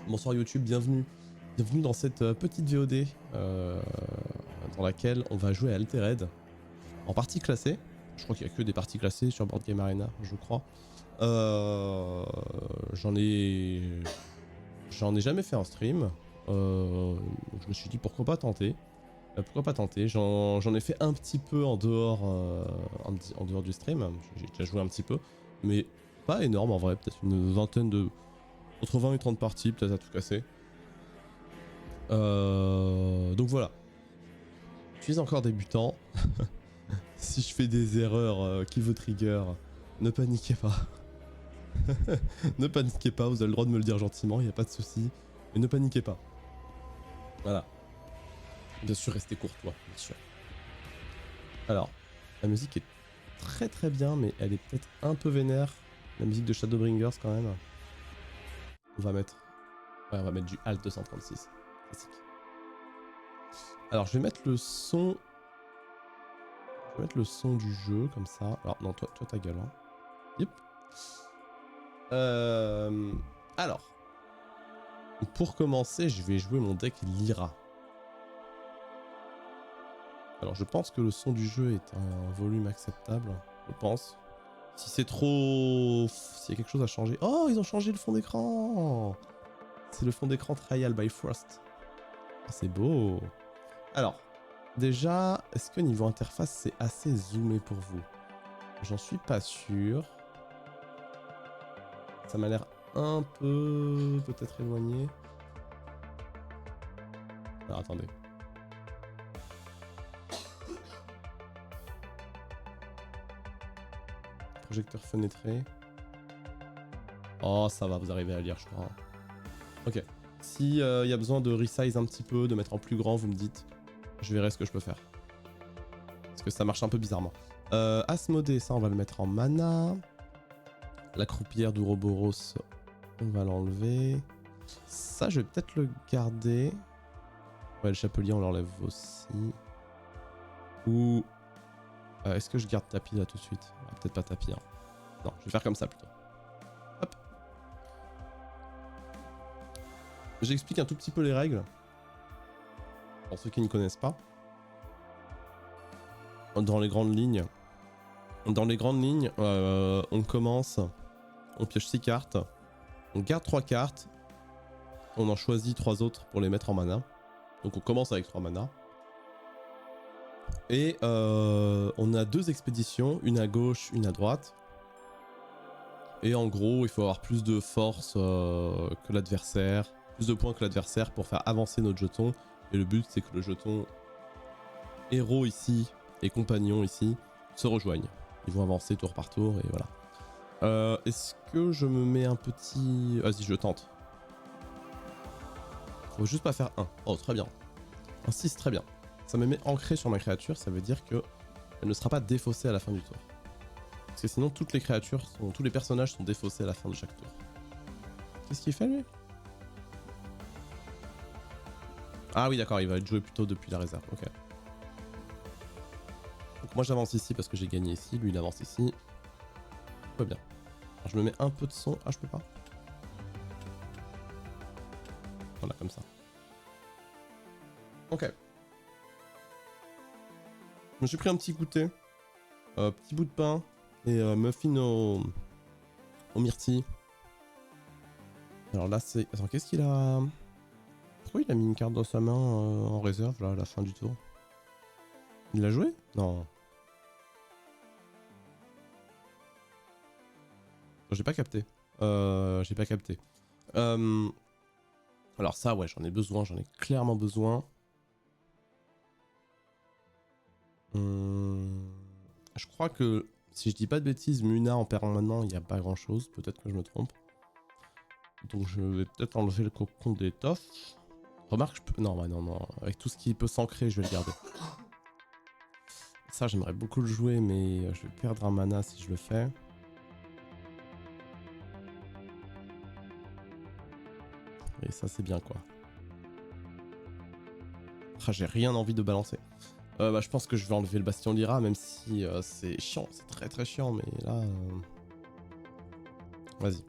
Bonsoir YouTube, bienvenue. Bienvenue dans cette petite VOD dans laquelle on va jouer à Altered en partie classée. Je crois qu'il n'y a que des parties classées sur Board Game Arena, je crois. J'en ai jamais fait un stream. Donc je me suis dit pourquoi pas tenter. J'en ai fait un petit peu en dehors, en dehors du stream. J'ai déjà joué un petit peu, mais pas énorme en vrai. Peut-être une vingtaine de, entre 20 et 30 parties, peut-être à tout casser. Donc voilà. Je suis encore débutant. Si je fais des erreurs qui vous trigger, ne paniquez pas. Ne paniquez pas, vous avez le droit de me le dire gentiment, il n'y a pas de souci. Mais ne paniquez pas. Voilà. Bien sûr, restez courtois, bien sûr. Alors, la musique est très très bien, mais elle est peut-être un peu vénère. La musique de Shadowbringers quand même. On va mettre... Ouais, on va mettre du Alt 236. Classique. Alors, je vais mettre le son... Je vais mettre le son du jeu, comme ça. Alors, non, toi ta gueule, hein. Yep. Alors, pour commencer, je vais jouer mon deck Lyra. Alors, je pense que le son du jeu est un volume acceptable. Je pense. Si c'est trop... S'il y a quelque chose à changer... Oh, ils ont changé le fond d'écran. C'est le fond d'écran Trial by Frost. Oh, c'est beau. Alors, déjà, est-ce que niveau interface, c'est assez zoomé pour vous? J'en suis pas sûr. Ça m'a l'air un peu... peut-être éloigné. Alors, attendez. Projecteur fenêtré. Oh, ça va, vous arrivez à lire, je crois. Ok. Si y a besoin de resize un petit peu, de mettre en plus grand, vous me dites. Je verrai ce que je peux faire. Parce que ça marche un peu bizarrement. Asmodée, ça, on va le mettre en mana. La croupière d'Ouroboros, on va l'enlever. Ça, je vais peut-être le garder. Ouais, le chapelier, on l'enlève aussi. Ou... est-ce que je garde tapis là tout de suite? Peut-être pas tapis, hein. Non, je vais faire comme ça plutôt. Hop. J'explique un tout petit peu les règles. Pour ceux qui ne connaissent pas. Dans les grandes lignes. On commence. On pioche 6 cartes. On garde 3 cartes. On en choisit 3 autres pour les mettre en mana. Donc on commence avec 3 mana. Et on a 2 expéditions, une à gauche, une à droite. Et en gros, il faut avoir plus de force que l'adversaire, plus de points que l'adversaire pour faire avancer notre jeton. Et le but, c'est que le jeton héros ici et compagnon ici se rejoignent. Ils vont avancer tour par tour et voilà. Est-ce que je me mets un petit... Vas-y, je tente. Faut juste pas faire 1. Oh, très bien. Un 6, très bien. Ça me met ancré sur ma créature, ça veut dire que elle ne sera pas défaussée à la fin du tour. Parce que sinon, toutes les créatures, tous les personnages sont défaussés à la fin de chaque tour. Qu'est-ce qu'il fait, lui? Ah oui, d'accord, il va être joué plutôt depuis la réserve, ok. Donc moi, j'avance ici parce que j'ai gagné ici, lui, il avance ici. Tout va bien. Alors, je me mets un peu de son. Ah, je peux pas. Voilà, comme ça. Ok. Je me suis pris un petit goûter. Petit bout de pain. Et muffin au myrtille. Alors là, c'est... Attends, qu'est-ce qu'il a... Pourquoi il a mis une carte dans sa main en réserve, là, à la fin du tour? Il l'a joué? Non. J'ai pas capté. J'ai pas capté. Alors ça, ouais, j'en ai besoin. J'en ai clairement besoin. Je crois que, si je dis pas de bêtises, Muna en permanent, il n'y a pas grand-chose. Peut-être que je me trompe. Donc je vais peut-être enlever le cocon d'étoffe. Remarque, je peux... Non, bah non. Avec tout ce qui peut s'ancrer, je vais le garder. Ça, j'aimerais beaucoup le jouer, mais je vais perdre un mana si je le fais. Et ça, c'est bien, quoi. Ah, j'ai rien envie de balancer. Bah, je pense que je vais enlever le Bastion Lyra, même si c'est chiant. C'est très très chiant, mais là... Vas-y.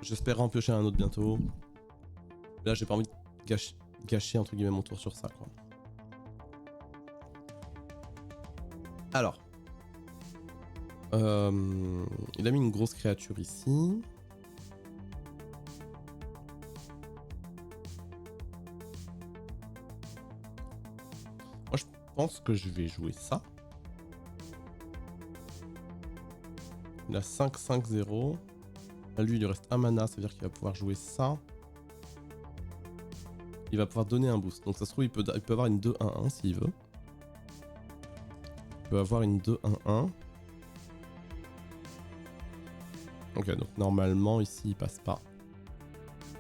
J'espère en piocher un autre bientôt. Là, j'ai pas envie de gâcher entre guillemets mon tour sur ça, quoi. Alors. Il a mis une grosse créature ici. Moi, je pense que je vais jouer ça. Il a 5-5-0. À lui, il lui reste un mana, ça veut dire qu'il va pouvoir jouer ça. Il va pouvoir donner un boost. Donc ça se trouve, il peut avoir une 2-1-1 s'il veut. Il peut avoir une 2-1-1. Ok, donc normalement, ici, il passe pas.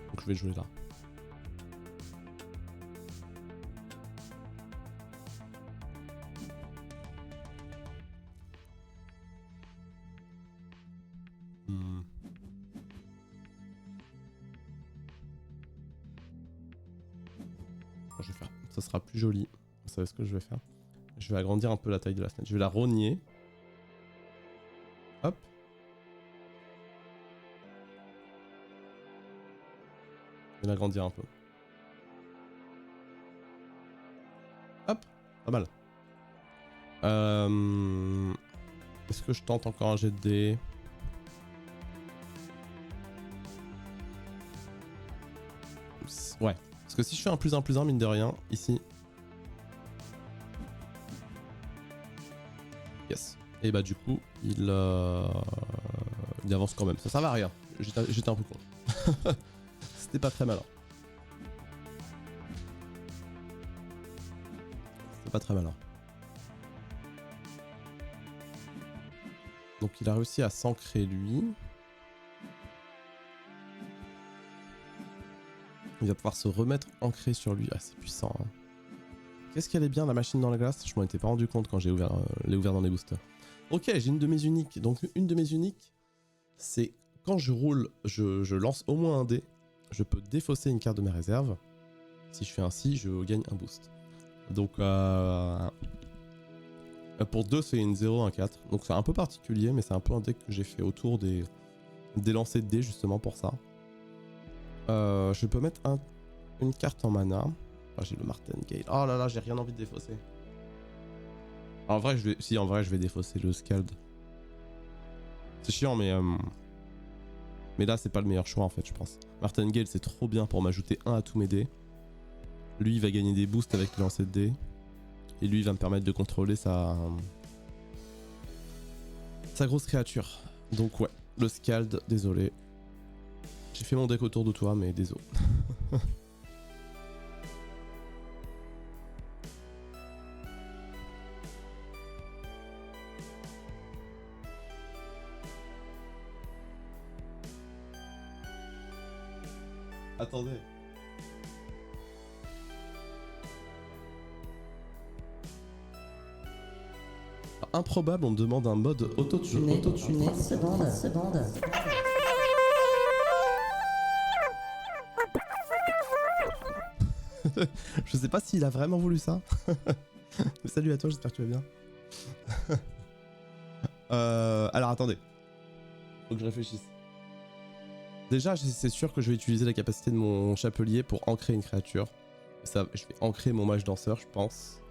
Donc je vais jouer là. Je vais faire. Ça sera plus joli. Vous savez ce que je vais faire? Je vais agrandir un peu la taille de la fenêtre. Je vais la rogner. Hop. Je vais l'agrandir un peu. Hop. Pas mal. Est-ce que je tente encore un jet de dés? Ouais. Parce que si je fais un +1/+1, mine de rien, ici. Yes. Et bah du coup, il avance quand même. Ça servait à rien. J'étais un peu con. C'était pas très malin. C'était pas très malin. Donc il a réussi à s'ancrer lui. Il va pouvoir se remettre ancré sur lui. Ah, c'est puissant. Hein. Qu'est-ce qu'elle est bien la machine dans la glace? Je m'en étais pas rendu compte quand j'ai ouvert dans les boosters. Ok, j'ai une de mes uniques. Donc une de mes uniques, c'est quand je roule, je lance au moins un dé. Je peux défausser une carte de ma réserve. Si je fais ainsi, je gagne un boost. Donc pour 2, c'est une 0, un 4. Donc c'est un peu particulier, mais c'est un peu un deck que j'ai fait autour des lancers de dés justement pour ça. Je peux mettre une carte en mana. Ah, j'ai le Martingale. Oh là là, j'ai rien envie de défausser. En vrai, je vais défausser le Scald. C'est chiant, mais là, c'est pas le meilleur choix en fait, je pense. Martingale, c'est trop bien pour m'ajouter 1 à tous mes dés. Lui, il va gagner des boosts avec le lancer de dés. Et lui, il va me permettre de contrôler sa grosse créature. Donc ouais, le Scald, désolé. J'ai fait mon deck autour de toi, mais désolé. Attendez. Improbable, on me demande un mode auto-tuné. Seconde. Je sais pas s'il a vraiment voulu ça. Mais salut à toi, j'espère que tu vas bien. Alors attendez. Faut que je réfléchisse. Déjà, c'est sûr que je vais utiliser la capacité de mon chapelier pour ancrer une créature. Ça, je vais ancrer mon mage danseur, je pense.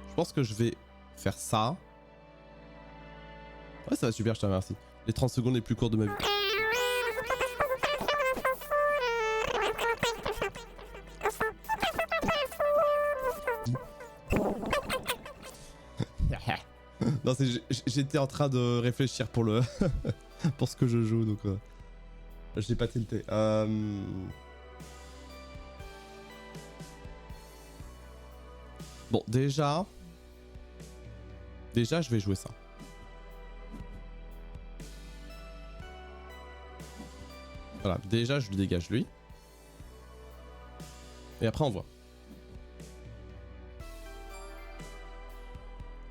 Je pense que je vais faire ça. Ouais, ça va super, je te remercie. Les 30 secondes les plus courtes de ma vie. Non, j'étais en train de réfléchir pour le pour ce que je joue, donc j'ai pas tilté. Bon, déjà, je vais jouer ça. Voilà, déjà, je lui dégage lui. Et après, on voit.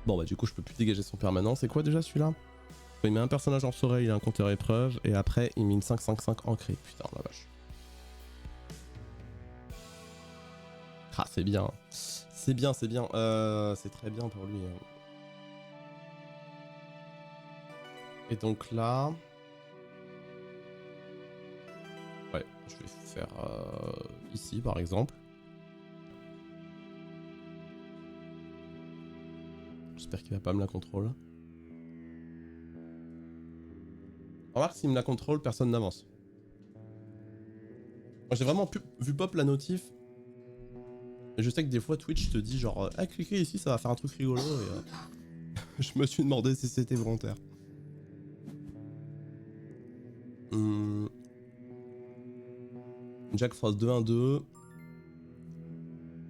Bon, bah du coup, je peux plus dégager son permanent. C'est quoi déjà celui-là? Il met un personnage en soleil, il a un compteur épreuve, et après, il met une 5-5-5 ancrée. Putain, la vache. Ah, c'est bien. C'est bien, c'est bien. C'est très bien pour lui. Et donc là... Ouais, je vais faire ici par exemple. J'espère qu'il va pas me la contrôler. Remarque, s'il me la contrôle, personne n'avance. Moi j'ai vraiment vu pop la notif. Et je sais que des fois Twitch te dit genre ah cliquez ici ça va faire un truc rigolo et je me suis demandé si c'était volontaire. Jack Frost 2-1-2.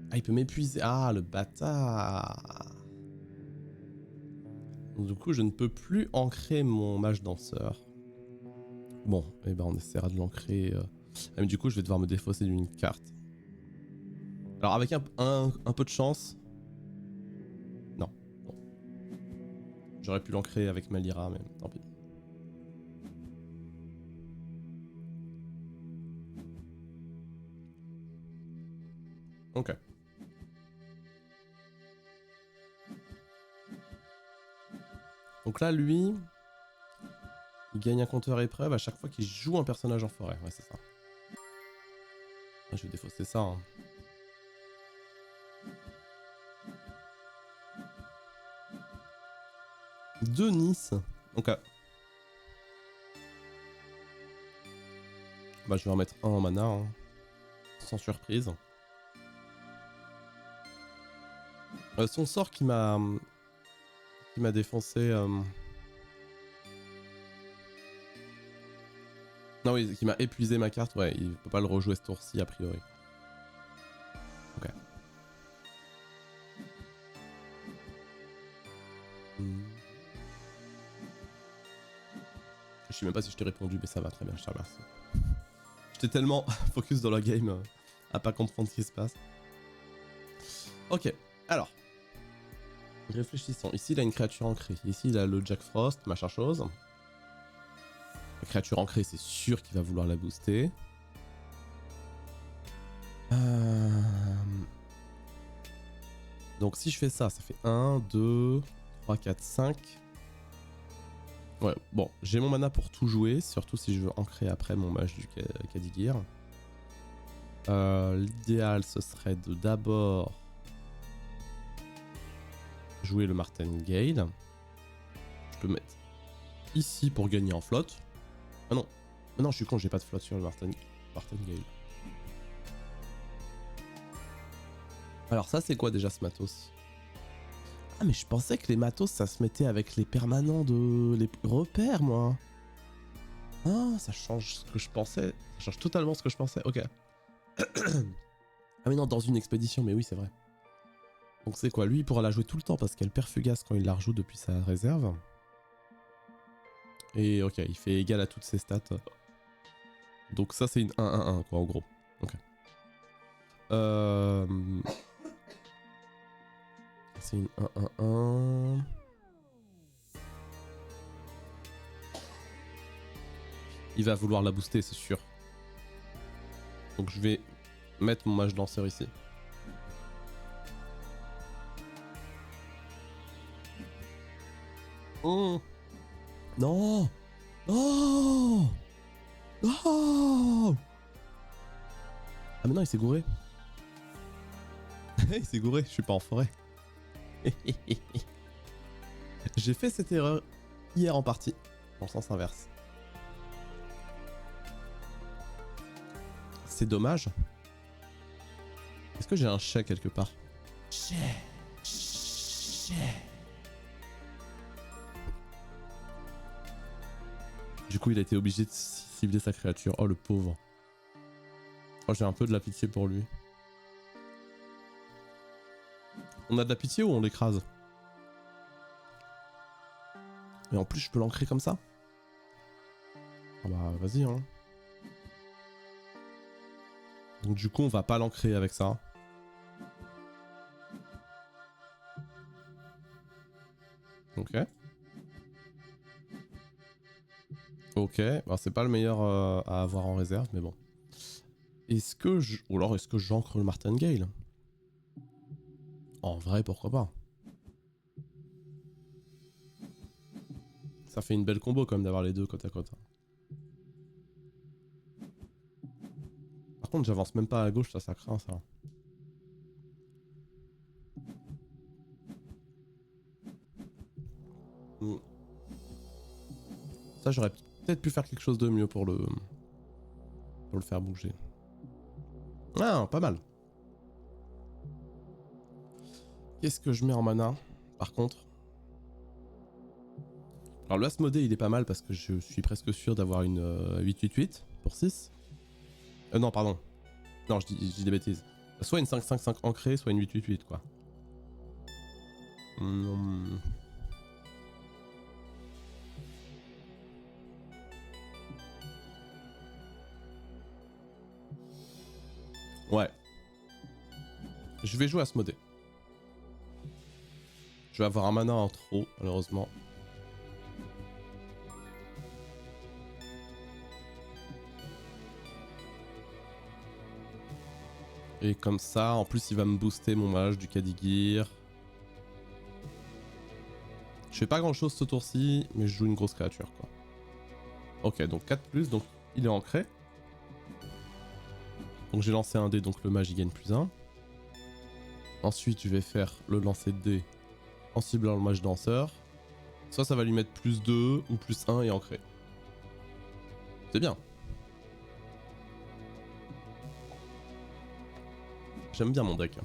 Ah il peut m'épuiser. Ah le bâtard. Donc, du coup je ne peux plus ancrer mon mage danseur. Bon, et ben on essaiera de l'ancrer. Ah, mais du coup je vais devoir me défausser d'une carte. Alors avec un peu de chance. Non. Bon. J'aurais pu l'ancrer avec ma Lyra, mais tant pis. Ok. Donc là lui, il gagne un compteur épreuve à chaque fois qu'il joue un personnage en forêt. Ouais c'est ça. Ah, je vais défausser ça. Hein. De Nice. Ok. Bah je vais en mettre un en mana, hein. Sans surprise. Son sort qui m'a défoncé. Non oui, qui m'a épuisé ma carte. Ouais, il peut pas le rejouer ce tour-ci a priori. Ok. Je sais même pas si je t'ai répondu, mais ça va très bien, je te remercie. J'étais tellement focus dans la game à pas comprendre ce qui se passe. Ok, alors. Réfléchissons. Ici, il a une créature ancrée. Ici, il a le Jack Frost, machin chose. La créature ancrée, c'est sûr qu'il va vouloir la booster. Donc si je fais ça, ça fait 1, 2, 3, 4, 5. Ouais, bon, j'ai mon mana pour tout jouer, surtout si je veux ancrer après mon mage du Kadigir. L'idéal, ce serait de d'abord jouer le Martingale. Je peux mettre ici pour gagner en flotte. Ah non, non, je suis con, j'ai pas de flotte sur le Martingale. Alors ça, c'est quoi déjà ce matos? Ah mais je pensais que les matos, ça se mettait avec les permanents de... les repères, moi. Ah, ça change ce que je pensais. Ça change totalement ce que je pensais, ok. Ah mais non, dans une expédition, mais oui, c'est vrai. Donc c'est quoi? Lui, il pourra la jouer tout le temps parce qu'elle perd Fugace quand il la rejoue depuis sa réserve. Et ok, il fait égal à toutes ses stats. Donc ça, c'est une 1-1-1, quoi, en gros. Ok. C'est une 1-1-1... Il va vouloir la booster, c'est sûr. Donc je vais mettre mon mage danseur ici. Oh non. Non. Non. Ah mais non, il s'est gouré. Il s'est gouré, je suis pas en forêt. J'ai fait cette erreur hier en partie, dans le sens inverse. C'est dommage. Est-ce que j'ai un chat quelque part? Chat. Du coup, il a été obligé de cibler sa créature. Oh, le pauvre. Oh, j'ai un peu de la pitié pour lui. On a de la pitié ou on l'écrase? Et en plus, je peux l'ancrer comme ça? Ah bah, vas-y, hein. Donc du coup, on va pas l'ancrer avec ça. Ok. Ok, bah, c'est pas le meilleur à avoir en réserve, mais bon. Est-ce que je... Ou alors est-ce que j'ancre le Martingale? En vrai, pourquoi pas? Ça fait une belle combo quand même d'avoir les deux côte à côte. Par contre, j'avance même pas à gauche, ça craint ça. Ça, j'aurais peut-être pu faire quelque chose de mieux pour le faire bouger. Ah, pas mal. Qu'est-ce que je mets en mana, par contre? Alors le Asmodée, il est pas mal parce que je suis presque sûr d'avoir une 8-8-8 pour 6. Non, pardon. Non, je dis des bêtises. Soit une 5-5-5 ancrée, soit une 8-8-8, quoi. Ouais. Je vais jouer Asmodée. Je vais avoir un mana en trop, malheureusement. Et comme ça, en plus, il va me booster mon mage du Kadigir. Je fais pas grand chose ce tour-ci, mais je joue une grosse créature, quoi. Ok, donc 4+, donc il est ancré. Donc j'ai lancé un dé, donc le mage il gagne +1. Ensuite, je vais faire le lancer de dé en ciblant le mage danseur. Soit ça va lui mettre +2 ou +1 et ancré. C'est bien. J'aime bien mon deck.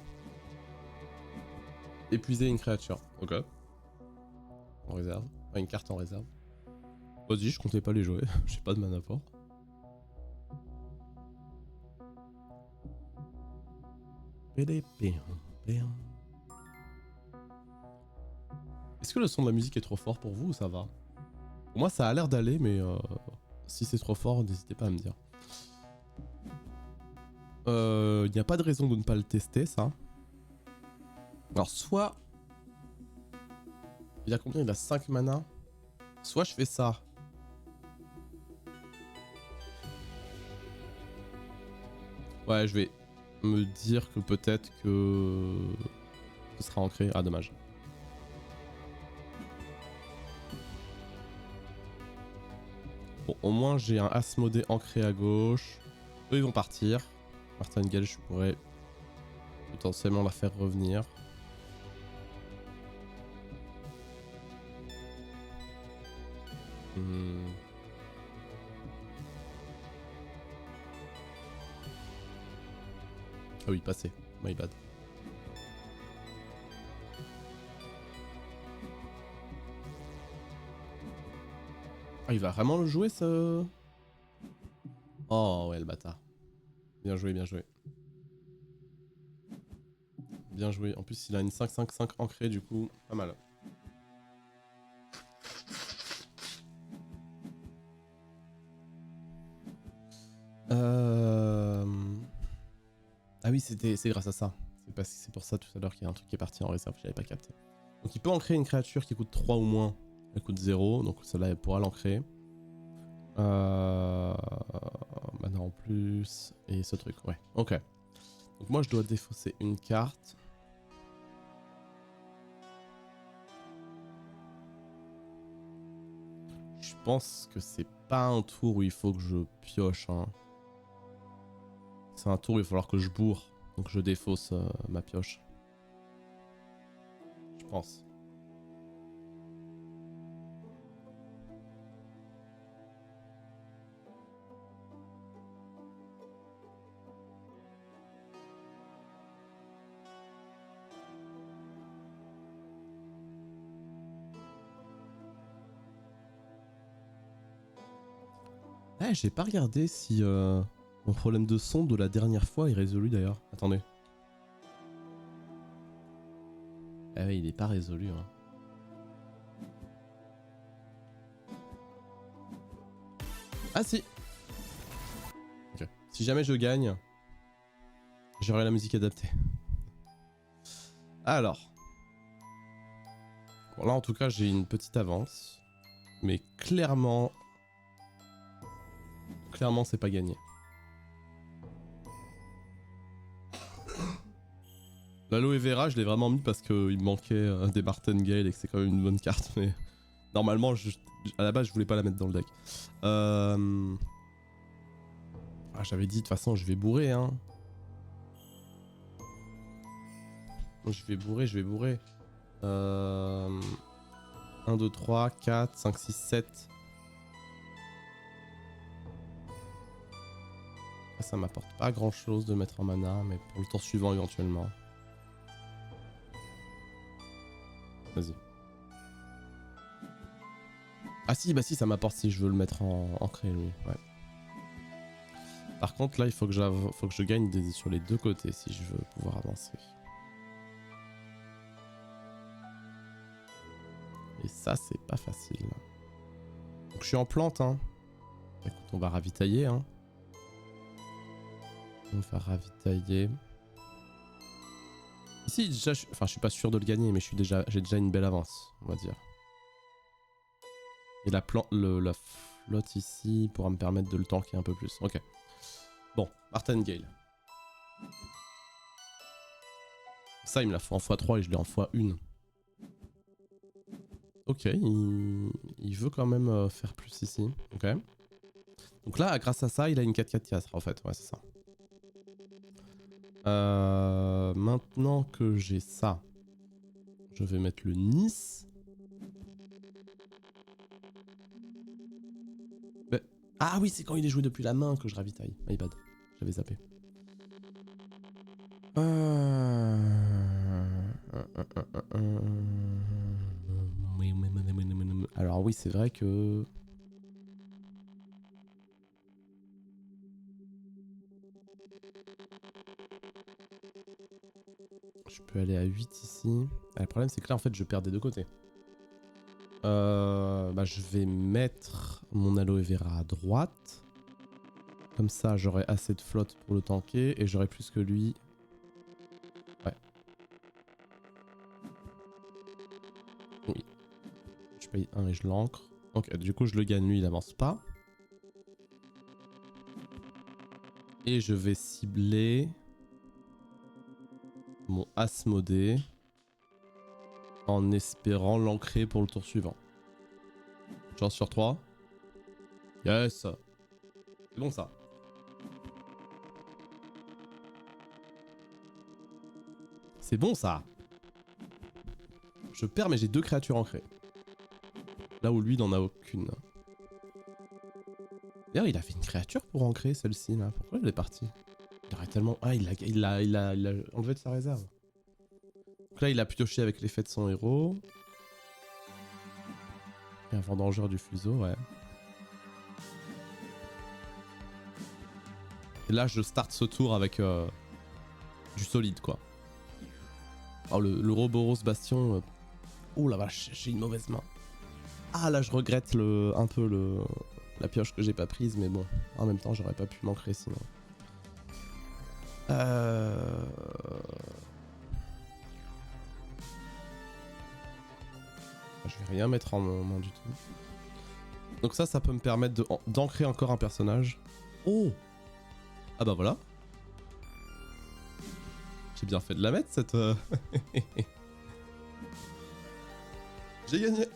Épuiser une créature. Ok. En réserve. Enfin, une carte en réserve. Vas-y, je comptais pas les jouer. J'ai pas de mana fort. Est-ce que le son de la musique est trop fort pour vous ou ça va? Pour moi, ça a l'air d'aller, mais si c'est trop fort, n'hésitez pas à me dire. Il n'y a pas de raison de ne pas le tester, ça. Alors, soit... Il a combien? Il a 5 mana. Soit je fais ça. Ouais, je vais me dire que peut-être que... ce sera ancré. Ah, dommage. Bon, au moins, j'ai un Asmodée ancré à gauche. Eux, ils vont partir. Martingale, je pourrais potentiellement la faire revenir. Ah oui, passé. My bad. Ah, il va vraiment le jouer, ce... Oh, ouais, le bâtard. Bien joué, bien joué. Bien joué. En plus, il a une 5-5-5 ancrée, du coup, pas mal. Ah oui, c'est grâce à ça. C'est pour ça tout à l'heure qu'il y a un truc qui est parti en réserve, j'avais pas capté. Donc il peut ancrer une créature qui coûte 3 ou moins. Elle coûte 0, donc celle-là elle pourra l'ancrer. Maintenant en plus. Et ce truc, ouais. Ok. Donc moi je dois défausser une carte. Je pense que c'est pas un tour où il faut que je pioche. Hein. C'est un tour où il va falloir que je bourre. Donc je défausse ma pioche. Je pense. Eh, j'ai pas regardé si mon problème de son de la dernière fois est résolu d'ailleurs. Attendez. Ah ouais, il est pas résolu. Hein. Ah si. Ok. Si jamais je gagne, j'aurai la musique adaptée. Alors. Bon là en tout cas j'ai une petite avance. Mais clairement... Clairement c'est pas gagné. L'aloe vera je l'ai vraiment mis parce qu'il me manquait des Martingale et que c'est quand même une bonne carte. Mais Normalement, à la base, je voulais pas la mettre dans le deck. Ah, j'avais dit, de toute façon, je vais bourrer, hein. Je vais bourrer. 1, 2, 3, 4, 5, 6, 7. Ça m'apporte pas grand chose de mettre en mana, mais pour le tour suivant éventuellement. Vas-y. Ah si, bah si, ça m'apporte si je veux le mettre en ancré, lui. Ouais. Par contre, là, il faut que je gagne sur les deux côtés si je veux pouvoir avancer. Et ça, c'est pas facile. Donc je suis en plante, hein. Écoute, on va ravitailler, hein. On va ravitailler. Ici, déjà, enfin, je suis pas sûr de le gagner, mais j'ai déjà une belle avance, on va dire. Et la flotte ici pourra me permettre de le tanker un peu plus. Ok. Bon, Martingale. Ça, il me la faut en x3 et je l'ai en x1. Ok, il veut quand même faire plus ici. Ok. Donc là, grâce à ça, il a une 4-4 en fait. Ouais, c'est ça. Maintenant que j'ai ça, je vais mettre le Nice. Mais... Ah oui, c'est quand il est joué depuis la main que je ravitaille. My bad, j'avais zappé. Alors oui, c'est vrai que... Je peux aller à 8 ici. Ah, le problème c'est que là en fait je perds des deux côtés. Bah, je vais mettre mon aloe vera à droite. Comme ça j'aurai assez de flotte pour le tanker et j'aurai plus que lui. Ouais. Oui. Je paye 1 et je l'ancre. Ok, du coup je le gagne, lui il avance pas. Et je vais cibler mon Asmodée en espérant l'ancrer pour le tour suivant. Chance sur 3. Yes. C'est bon ça. C'est bon ça. Je perds mais j'ai 2 créatures ancrées. Là où lui n'en a aucune. D'ailleurs il a fait une créature pour ancrer celle-ci là. Pourquoi elle est partie? Il aurait tellement... Ah il l'a enlevé de sa réserve. Donc là il a pioché avec l'effet de son héros. Et un vendangeur du fuseau, ouais. Et là je start ce tour avec du solide quoi. Alors le Roboros Bastion... Oh la vache, j'ai une mauvaise main. Ah là je regrette un peu la pioche que j'ai pas prise, mais bon, en même temps j'aurais pas pu m'ancrer sinon. Je vais rien mettre en main du tout. Donc ça peut me permettre d'ancrer encore un personnage. Oh! Ah bah voilà. J'ai bien fait de la mettre cette... J'ai gagné!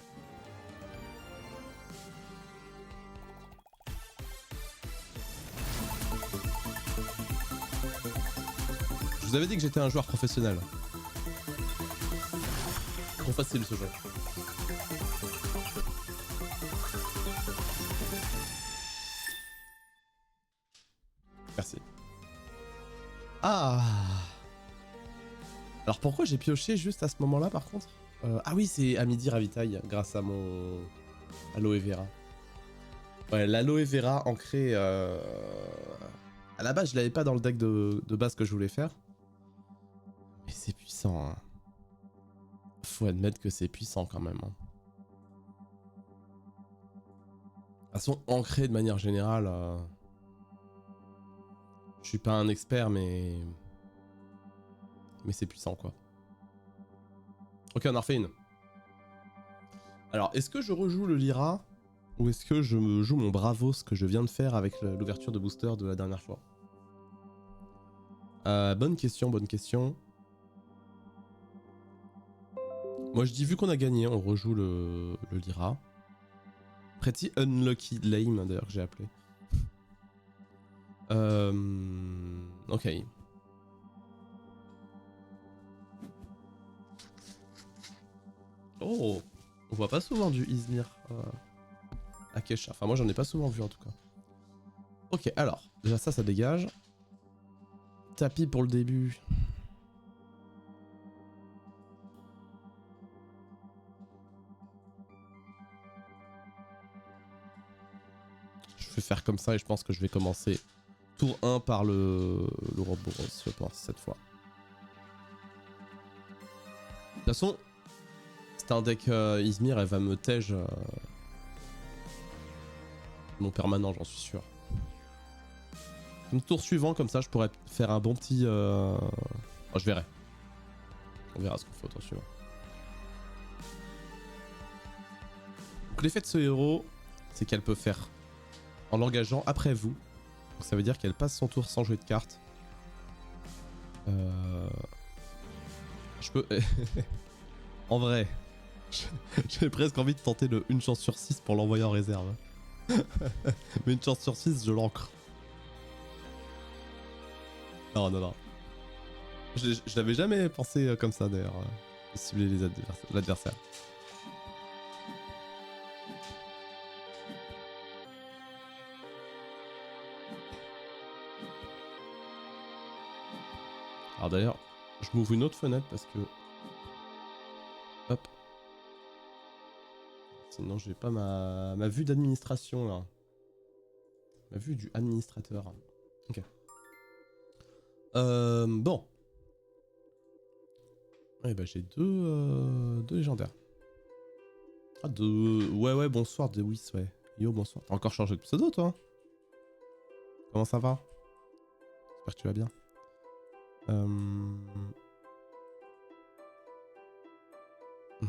Je vous avais dit que j'étais un joueur professionnel. Trop facile ce jeu. Merci. Ah! Alors pourquoi j'ai pioché juste à ce moment-là par contre? Ah oui, c'est à midi ravitaille grâce à mon aloe vera. Ouais, l'aloe vera ancré... À la base, je l'avais pas dans le deck de base que je voulais faire. Mais c'est puissant, hein. Faut admettre que c'est puissant quand même. Hein. De toute façon, ancré de manière générale... Je suis pas un expert, mais c'est puissant, quoi. Ok, on en refait une. Alors, est-ce que je rejoue le Lyra ou est-ce que je me joue mon Bravos que je viens de faire avec l'ouverture de booster de la dernière fois? Bonne question, bonne question. Moi je dis vu qu'on a gagné, on rejoue le Lyra. Pretty Unlucky Lame d'ailleurs que j'ai appelé. Ok. Oh, on voit pas souvent du Izmir à Kesha. Enfin moi j'en ai pas souvent vu en tout cas. Ok, alors, déjà ça dégage. Tapis pour le début. Je vais faire comme ça et je pense que je vais commencer tour 1 par le Ouroboros, je pense, cette fois. De toute façon, c'est un deck Izmir, elle va me tège mon permanent, j'en suis sûr. Comme tour suivant, comme ça, je pourrais faire un bon petit... Oh, je verrai. On verra ce qu'on fait au tour suivant. Donc l'effet de ce héros, c'est qu'elle peut faire en l'engageant après vous. Donc ça veut dire qu'elle passe son tour sans jouer de cartes. Je peux... en vrai, j'ai presque envie de tenter le 1 chance sur 6 pour l'envoyer en réserve. Mais 1 chance sur 6, je l'ancre. Non, non, non. Je n'avais jamais pensé comme ça d'ailleurs, de cibler l'adversaire. Alors d'ailleurs, je m'ouvre une autre fenêtre parce que... Hop. Sinon j'ai pas ma vue d'administration là. Ma vue du administrateur. Ok. Bon. Eh ben j'ai deux légendaires. Ah deux... Ouais bonsoir Dewis ouais. Yo bonsoir. T'as encore changé de pseudo toi? Comment ça va? J'espère que tu vas bien. On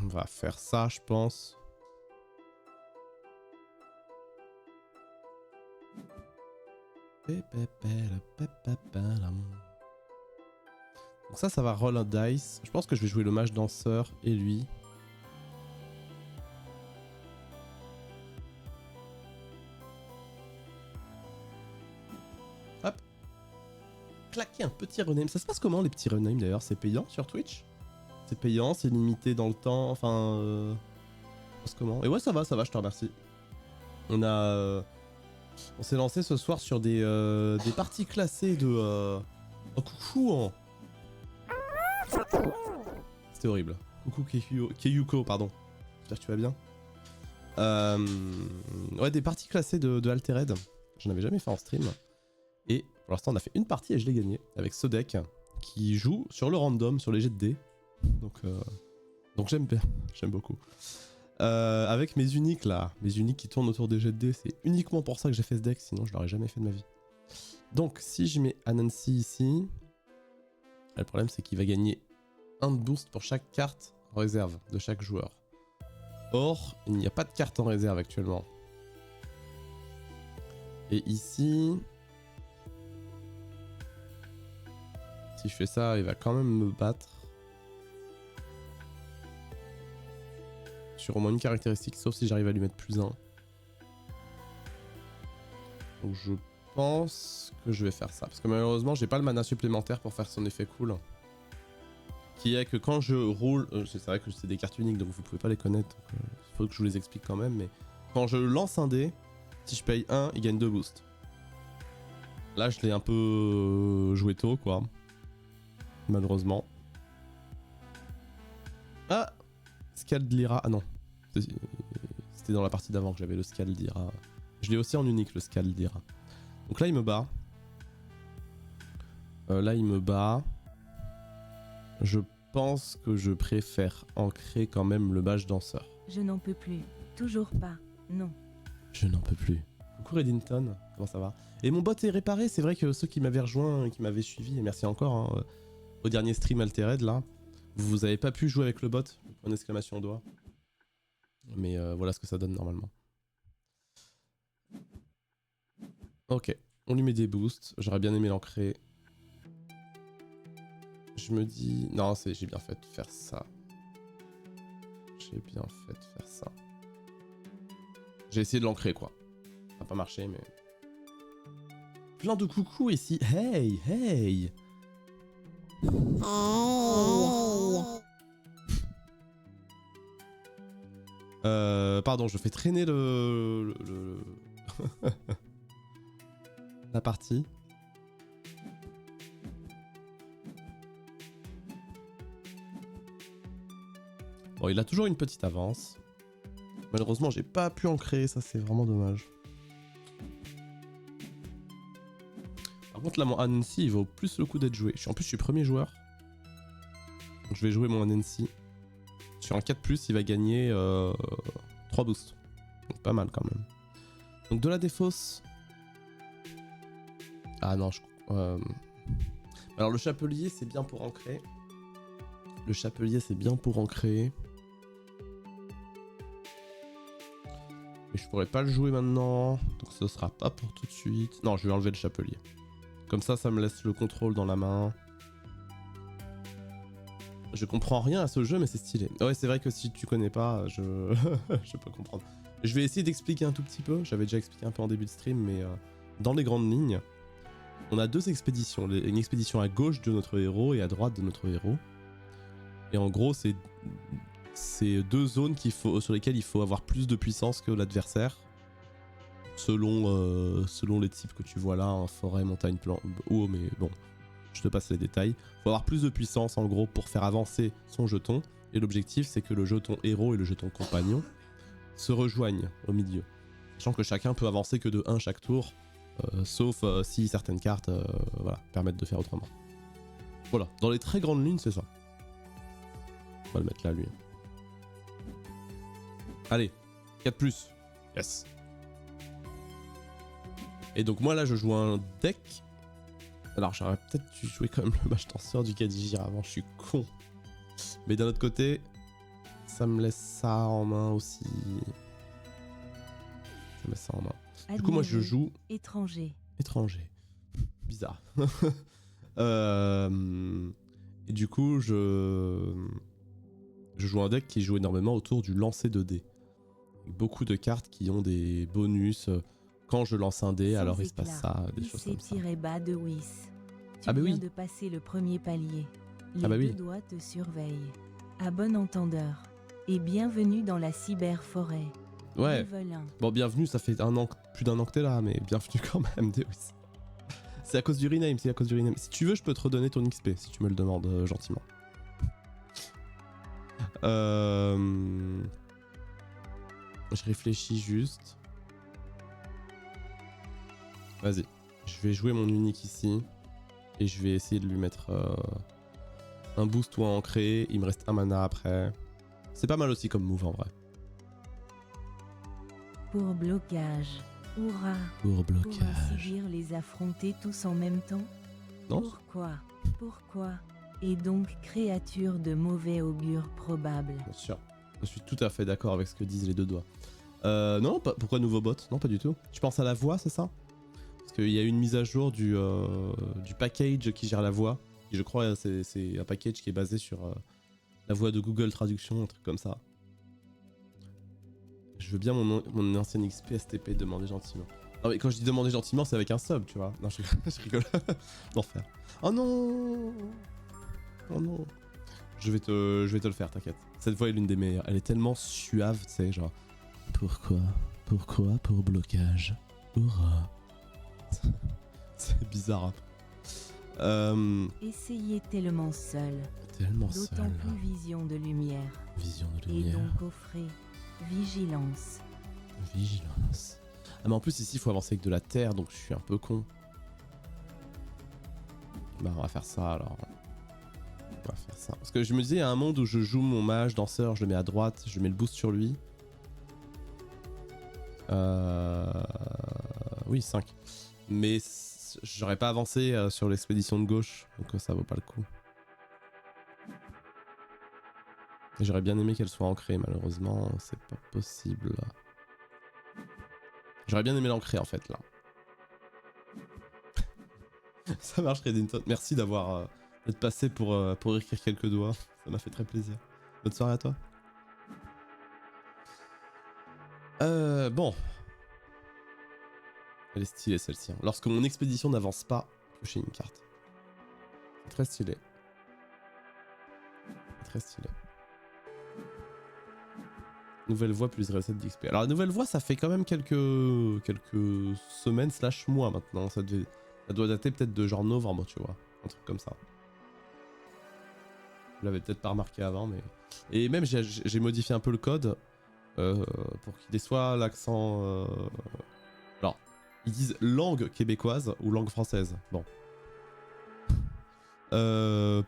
va faire ça je pense. Donc ça va roll un dice. Je pense que je vais jouer le mage danseur et lui. Hop. Claquer un petit rename. Ça se passe comment les petits renames d'ailleurs? C'est payant sur Twitch? C'est payant, c'est limité dans le temps, enfin... Ça se passe comment? Et ouais ça va, je te remercie. On a... on s'est lancé ce soir sur des parties classées de... Oh coucou hein. C'était horrible. Coucou Keyuko, pardon. J'espère que tu vas bien. Ouais, des parties classées de Altered. J'en avais jamais fait en stream. Et pour l'instant, on a fait une partie et je l'ai gagné avec ce deck qui joue sur le random, sur les jets de dés. Donc j'aime bien, j'aime beaucoup. Avec mes uniques là, mes uniques qui tournent autour des jets de dés, c'est uniquement pour ça que j'ai fait ce deck, sinon je l'aurais jamais fait de ma vie. Donc si je mets Anansi ici, le problème c'est qu'il va gagner 1 de boost pour chaque carte en réserve de chaque joueur. Or, il n'y a pas de carte en réserve actuellement. Et ici... si je fais ça, il va quand même me battre. Sur au moins une caractéristique, sauf si j'arrive à lui mettre +1. Donc je pense que je vais faire ça. Parce que malheureusement, j'ai pas le mana supplémentaire pour faire son effet cool. Qui est que quand je roule... c'est vrai que c'est des cartes uniques, donc vous pouvez pas les connaître. Il faut que je vous les explique quand même. Mais quand je lance un dé, si je paye 1, il gagne 2 boosts. Là, je l'ai un peu joué tôt, quoi. Malheureusement. Ah, Scald Lyra. Ah non. C'était dans la partie d'avant que j'avais le Scald Lyra. Je l'ai aussi en unique, le Scald Lyra. Donc là, il me bat. Là, il me bat. Je pense que je préfère ancrer quand même le mage danseur. Je n'en peux plus. Toujours pas. Non. Je n'en peux plus. Coucou Reddington, comment ça va? Et mon bot est réparé, c'est vrai que ceux qui m'avaient rejoint, qui m'avaient suivi, et merci encore hein, au dernier stream Altered là, vous avez pas pu jouer avec le bot, point d'exclamation doigt. Mais voilà ce que ça donne normalement. Ok, on lui met des boosts, j'aurais bien aimé l'ancrer. Je me dis... non, j'ai bien fait de faire ça. j'ai bien fait de faire ça. J'ai essayé de l'ancrer quoi. Ça n'a pas marché mais... Plein de coucou ici. Hey, hey. Pardon, je fais traîner la partie. Bon, il a toujours une petite avance. Malheureusement, j'ai pas pu en créer, ça c'est vraiment dommage. Par contre, là, mon Anansi, il vaut plus le coup d'être joué. En plus, je suis premier joueur. Donc, je vais jouer mon Anansi. Sur un 4+, il va gagner 3 boosts. Donc, pas mal quand même. Donc, de la défausse. Ah non, alors, le chapelier, c'est bien pour ancrer. Le chapelier, c'est bien pour ancrer. Mais je pourrais pas le jouer maintenant. Donc, ce sera pas pour tout de suite. Non, je vais enlever le chapelier. Comme ça me laisse le contrôle dans la main. Je comprends rien à ce jeu, mais c'est stylé. Ouais, c'est vrai que si tu connais pas, je peux comprendre. Je vais essayer d'expliquer un tout petit peu. J'avais déjà expliqué un peu en début de stream, mais dans les grandes lignes, on a deux expéditions. Une expédition à gauche de notre héros et à droite de notre héros. Et en gros, c'est deux zones sur lesquelles il faut avoir plus de puissance que l'adversaire. Selon les types que tu vois là, hein, forêt, montagne, plan, haut, mais bon, je te passe les détails. Faut avoir plus de puissance en gros pour faire avancer son jeton. Et l'objectif, c'est que le jeton héros et le jeton compagnon se rejoignent au milieu. Sachant que chacun peut avancer que de 1 chaque tour, sauf si certaines cartes voilà, permettent de faire autrement. Voilà, dans les très grandes lignes, c'est ça. On va le mettre là, lui. Allez, 4+. Yes. Et donc moi là je joue un deck. Alors j'aurais peut-être dû jouer quand même le mage tenseur du Kadigir avant, je suis con. Mais d'un autre côté, ça me laisse ça en main aussi. Ça me laisse ça en main. Admiré, du coup moi je joue... Étranger. Étranger. Bizarre. Et du coup je joue un deck qui joue énormément autour du lancer de dés. Avec beaucoup de cartes qui ont des bonus... Quand je lance un dé, alors il se passe ça, des choses comme ça. Bas de Whis. Tu Ah bah viens oui. de passer le premier palier. Les Ah bah oui. deux doigts te surveillent. À bon entendeur. Et bienvenue dans la cyberforêt. Ouais. Level 1. Bon, bienvenue, ça fait plus d'un an que t'es là, mais bienvenue quand même, Deus. C'est à cause du rename, c'est à cause du rename. Si tu veux, je peux te redonner ton XP, si tu me le demandes gentiment. Je réfléchis juste. Vas-y, je vais jouer mon unique ici. Et je vais essayer de lui mettre un boost ou un ancré. Il me reste un mana après. C'est pas mal aussi comme move en vrai. Pour blocage. Hurrah. Pour Pour ainsi blocage. dire les affronter tous en même temps. Non? Pourquoi Et donc créature de mauvais augure probable. Bien sûr. Je suis tout à fait d'accord avec ce que disent les deux doigts. Non, pourquoi nouveau bot? Non, pas du tout. Tu penses à la voix, c'est ça? Parce qu'il y a eu une mise à jour du package qui gère la voix. Et je crois que c'est un package qui est basé sur la voix de Google Traduction, un truc comme ça. Je veux bien mon ancien XP STP demander gentiment. Non mais quand je dis demander gentiment, c'est avec un sub, tu vois. Non, je rigole. L'enfer. Oh non. Oh non. Je vais te le faire, t'inquiète. Cette voix est l'une des meilleures. Elle est tellement suave, tu sais, genre... Pourquoi pour blocage? Hurrah. C'est bizarre. Essayez tellement seul. Tellement D'autant seul. plus vision de lumière. Vision de Et lumière. donc offrez vigilance. Vigilance. Ah mais en plus ici il faut avancer avec de la terre, donc je suis un peu con. Bah on va faire ça alors. On va faire ça. Parce que je me disais, il y a un monde où je joue mon mage danseur, je le mets à droite, je mets le boost sur lui. Oui, 5. Mais j'aurais pas avancé sur l'expédition de gauche, donc ça vaut pas le coup. Et j'aurais bien aimé qu'elle soit ancrée, malheureusement, c'est pas possible. J'aurais bien aimé l'ancrer en fait là. Ça marche, Redington. Merci d'être passé pour écrire quelques doigts. Ça m'a fait très plaisir. Bonne soirée à toi. Bon. Elle est stylée celle-ci. Hein. Lorsque mon expédition n'avance pas, piocher une carte. C'est très stylé. Très stylé. Nouvelle voie plus recette d'XP. Alors la nouvelle voie ça fait quand même quelques semaines / mois maintenant. Ça doit dater peut-être de genre novembre, tu vois. Un truc comme ça. Vous l'avez peut-être pas remarqué avant, mais... Et même j'ai modifié un peu le code pour qu'il ait soit l'accent... Alors, ils disent langue québécoise ou langue française. Bon.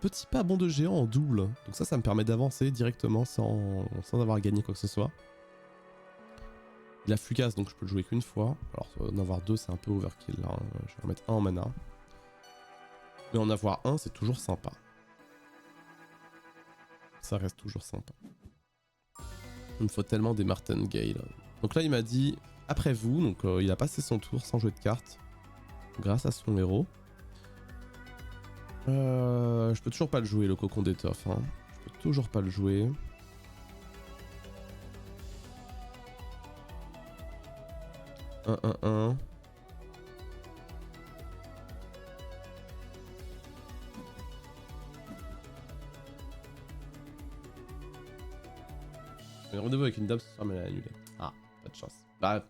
Petit pas bond de géant en double. Donc ça me permet d'avancer directement sans avoir gagné quoi que ce soit. Il a fugace donc je peux le jouer qu'une fois. Alors en avoir deux c'est un peu overkill là. Je vais remettre un en mana. Mais en avoir un c'est toujours sympa. Ça reste toujours sympa. Il me faut tellement des Martingale. Donc là il m'a dit après vous. Donc il a passé son tour sans jouer de carte. Grâce à son héros. Je peux toujours pas le jouer le cocon d'étoffe. Hein. Je peux toujours pas le jouer. Un. J'ai rendez-vous avec une dame ce soir mais elle a annulé. Ah, pas de chance. Bah,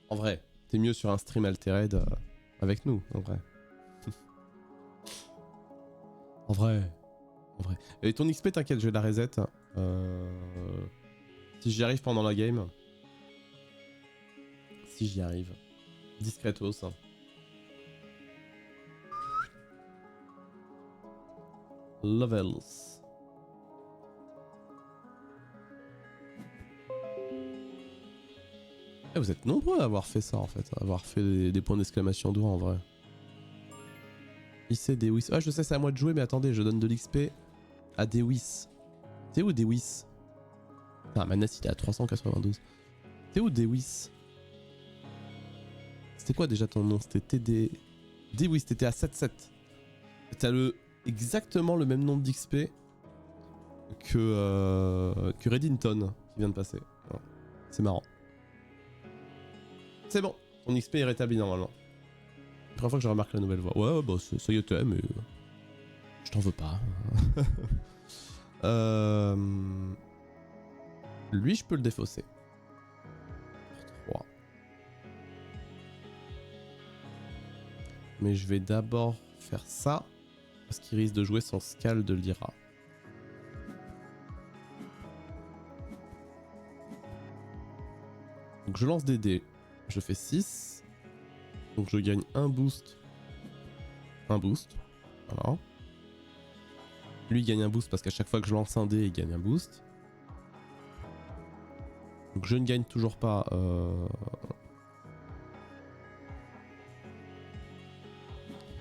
en vrai, t'es mieux sur un stream altered avec nous, en vrai. En vrai. Et ton XP, t'inquiète, je vais la reset. Si j'y arrive pendant la game. Si j'y arrive. Discretos. Levels. Eh, vous êtes nombreux à avoir fait ça en fait. À avoir fait des points d'exclamation doigts en vrai. Ici Dewis. Ah, je sais, c'est à moi de jouer, mais attendez, je donne de l'XP à Dewis. T'es où Dewis? Ah, Manas il est à 392. T'es où Dewis? C'était quoi déjà ton nom? C'était TD. Dewis, t'étais à 7-7. T'as exactement le même nombre d'XP que Reddington qui vient de passer. Voilà. C'est marrant. C'est bon, ton XP est rétabli normalement. La première fois que je remarque la nouvelle voix. Ouais, bah ça y était, mais je t'en veux pas. Lui, je peux le défausser. Pour 3. Mais je vais d'abord faire ça. Parce qu'il risque de jouer son Scal de Lyra. Donc je lance des dés. Je fais 6. Donc je gagne un boost. Un boost. Voilà. Lui il gagne un boost parce qu'à chaque fois que je lance un dé, il gagne un boost. Donc je ne gagne toujours pas.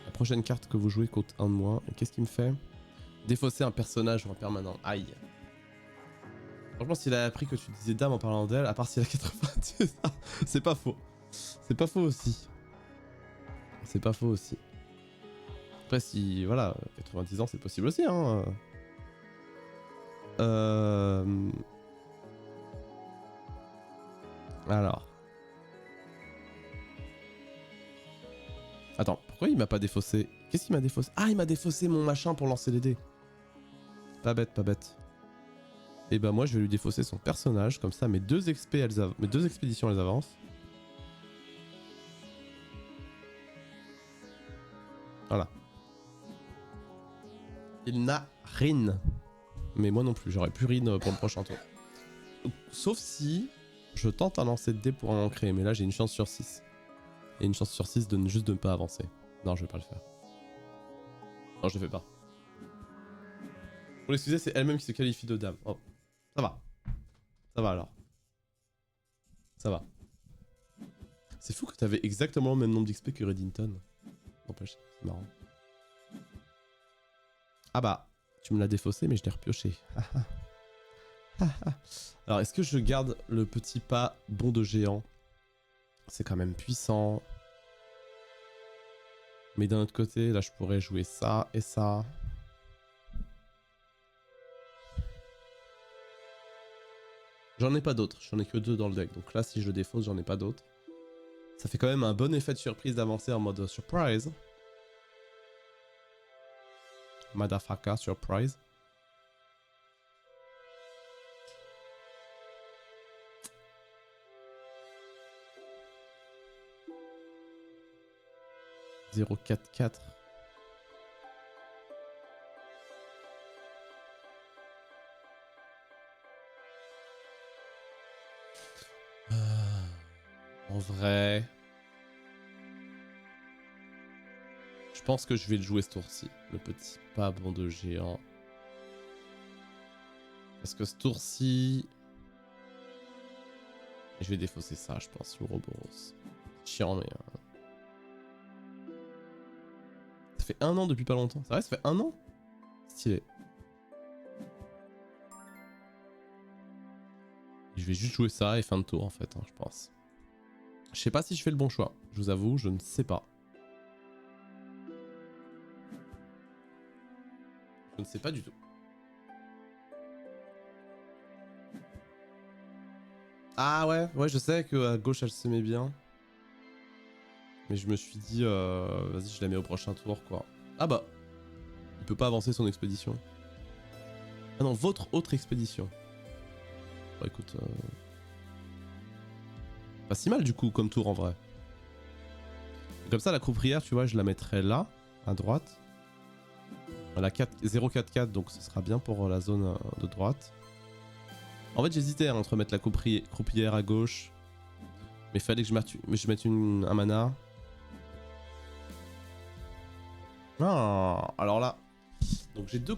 La prochaine carte que vous jouez coûte 1 de moins. Et qu'est-ce qu'il me fait? Défausser un personnage en permanent. Aïe. Franchement, s'il a appris que tu disais dame en parlant d'elle, à part s'il a 90, c'est pas faux. C'est pas faux aussi. C'est pas faux aussi. Après, si, voilà, 90 ans, c'est possible aussi, hein. Alors. Attends, pourquoi il m'a pas défaussé? Qu'est-ce qu'il m'a défaussé? Ah, il m'a défaussé mon machin pour lancer les dés. Pas bête, pas bête. Et bah moi, je vais lui défausser son personnage, comme ça, mes deux expéditions, elles avancent. Voilà. Il n'a rien. Mais moi non plus, j'aurais plus Rin pour le prochain tour. Sauf si je tente un lancer de dés pour en créer, mais là j'ai une chance sur 6. Et une chance sur 6 de juste de ne pas avancer. Non, je vais pas le faire. Non, je le fais pas. Pour l'excuser, c'est elle-même qui se qualifie de dame. Oh, ça va. Ça va alors. Ça va. C'est fou que t'avais exactement le même nombre d'XP que Reddington. N'empêche, c'est marrant. Ah bah, tu me l'as défaussé, mais je l'ai repioché. Alors, est-ce que je garde le petit pas bond de géant? C'est quand même puissant. Mais d'un autre côté, là, je pourrais jouer ça et ça. J'en ai pas d'autres, j'en ai que 2 dans le deck. Donc là, si je le défausse, j'en ai pas d'autres. Ça fait quand même un bon effet de surprise d'avancer en mode surprise. Motherfucker, surprise. « 0-4-4. » En vrai... Je pense que je vais le jouer ce tour-ci. Le petit pabon de géant. Parce que ce tour-ci... Je vais défausser ça, je pense, l'Ouroboros. Chiant, mais... Ça fait 1 an depuis pas longtemps. C'est vrai, ça fait 1 an? Stylé. Je vais juste jouer ça et fin de tour, en fait, hein, je pense. Je sais pas si je fais le bon choix. Je vous avoue, je ne sais pas. Je ne sais pas du tout. Ah ouais, je sais qu'à gauche elle se met bien. Mais je me suis dit, vas-y, je la mets au prochain tour, quoi. Ah bah, il peut pas avancer son expédition. Ah non, votre autre expédition. Bah écoute, pas si mal du coup comme tour en vrai. Comme ça, la croupière, tu vois, je la mettrai là, à droite. Elle a 0-4-4, donc ce sera bien pour la zone de droite. En fait, j'hésitais hein, entre mettre la croupière à gauche. Mais il fallait que je mette un mana. Ah, alors là. Donc j'ai 2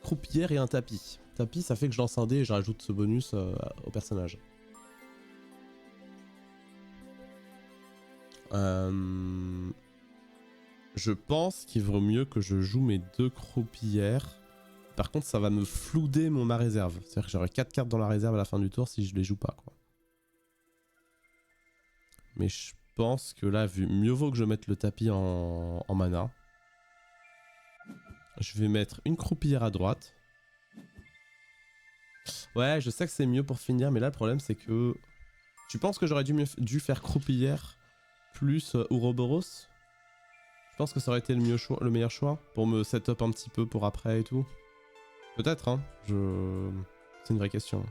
croupières et un tapis. Tapis, ça fait que je lance un dé et je rajoute ce bonus au personnage. Je pense qu'il vaut mieux que je joue mes 2 croupières. Par contre, ça va me flouder ma réserve. C'est-à-dire que j'aurai 4 cartes dans la réserve à la fin du tour si je les joue pas, quoi. Mais je pense que là, mieux vaut que je mette le tapis en mana. Je vais mettre une croupière à droite. Ouais, je sais que c'est mieux pour finir, mais là, le problème, c'est que... Tu penses que j'aurais dû faire croupière plus Ouroboros? Je pense que ça aurait été le meilleur choix pour me set up un petit peu pour après et tout. Peut-être, hein. C'est une vraie question.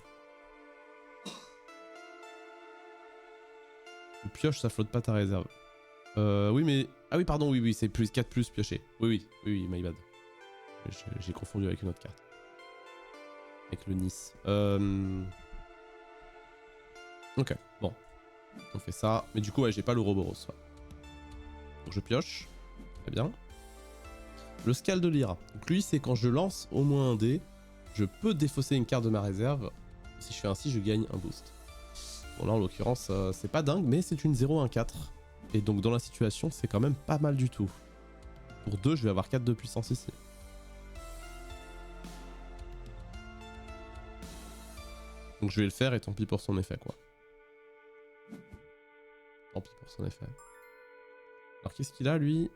Le pioche, ça flotte pas ta réserve. Oui, mais... Ah oui, pardon, oui, c'est plus 4 plus pioché. Oui, my bad. J'ai confondu avec une autre carte. Avec le Nice. Ok, bon. On fait ça. Mais du coup, ouais, j'ai pas l'Ouroboros. Ouais. Donc je pioche. Très bien. Le Scal de Lyra. Donc lui, c'est quand je lance au moins un dé, je peux défausser une carte de ma réserve. Si je fais ainsi, je gagne un boost. Bon là, en l'occurrence, c'est pas dingue, mais c'est une 0-1-4. Et donc dans la situation, c'est quand même pas mal du tout. Pour 2, je vais avoir 4 de puissance ici. Donc je vais le faire et tant pis pour son effet, quoi. Tant pis pour son effet. Alors qu'est-ce qu'il a, lui?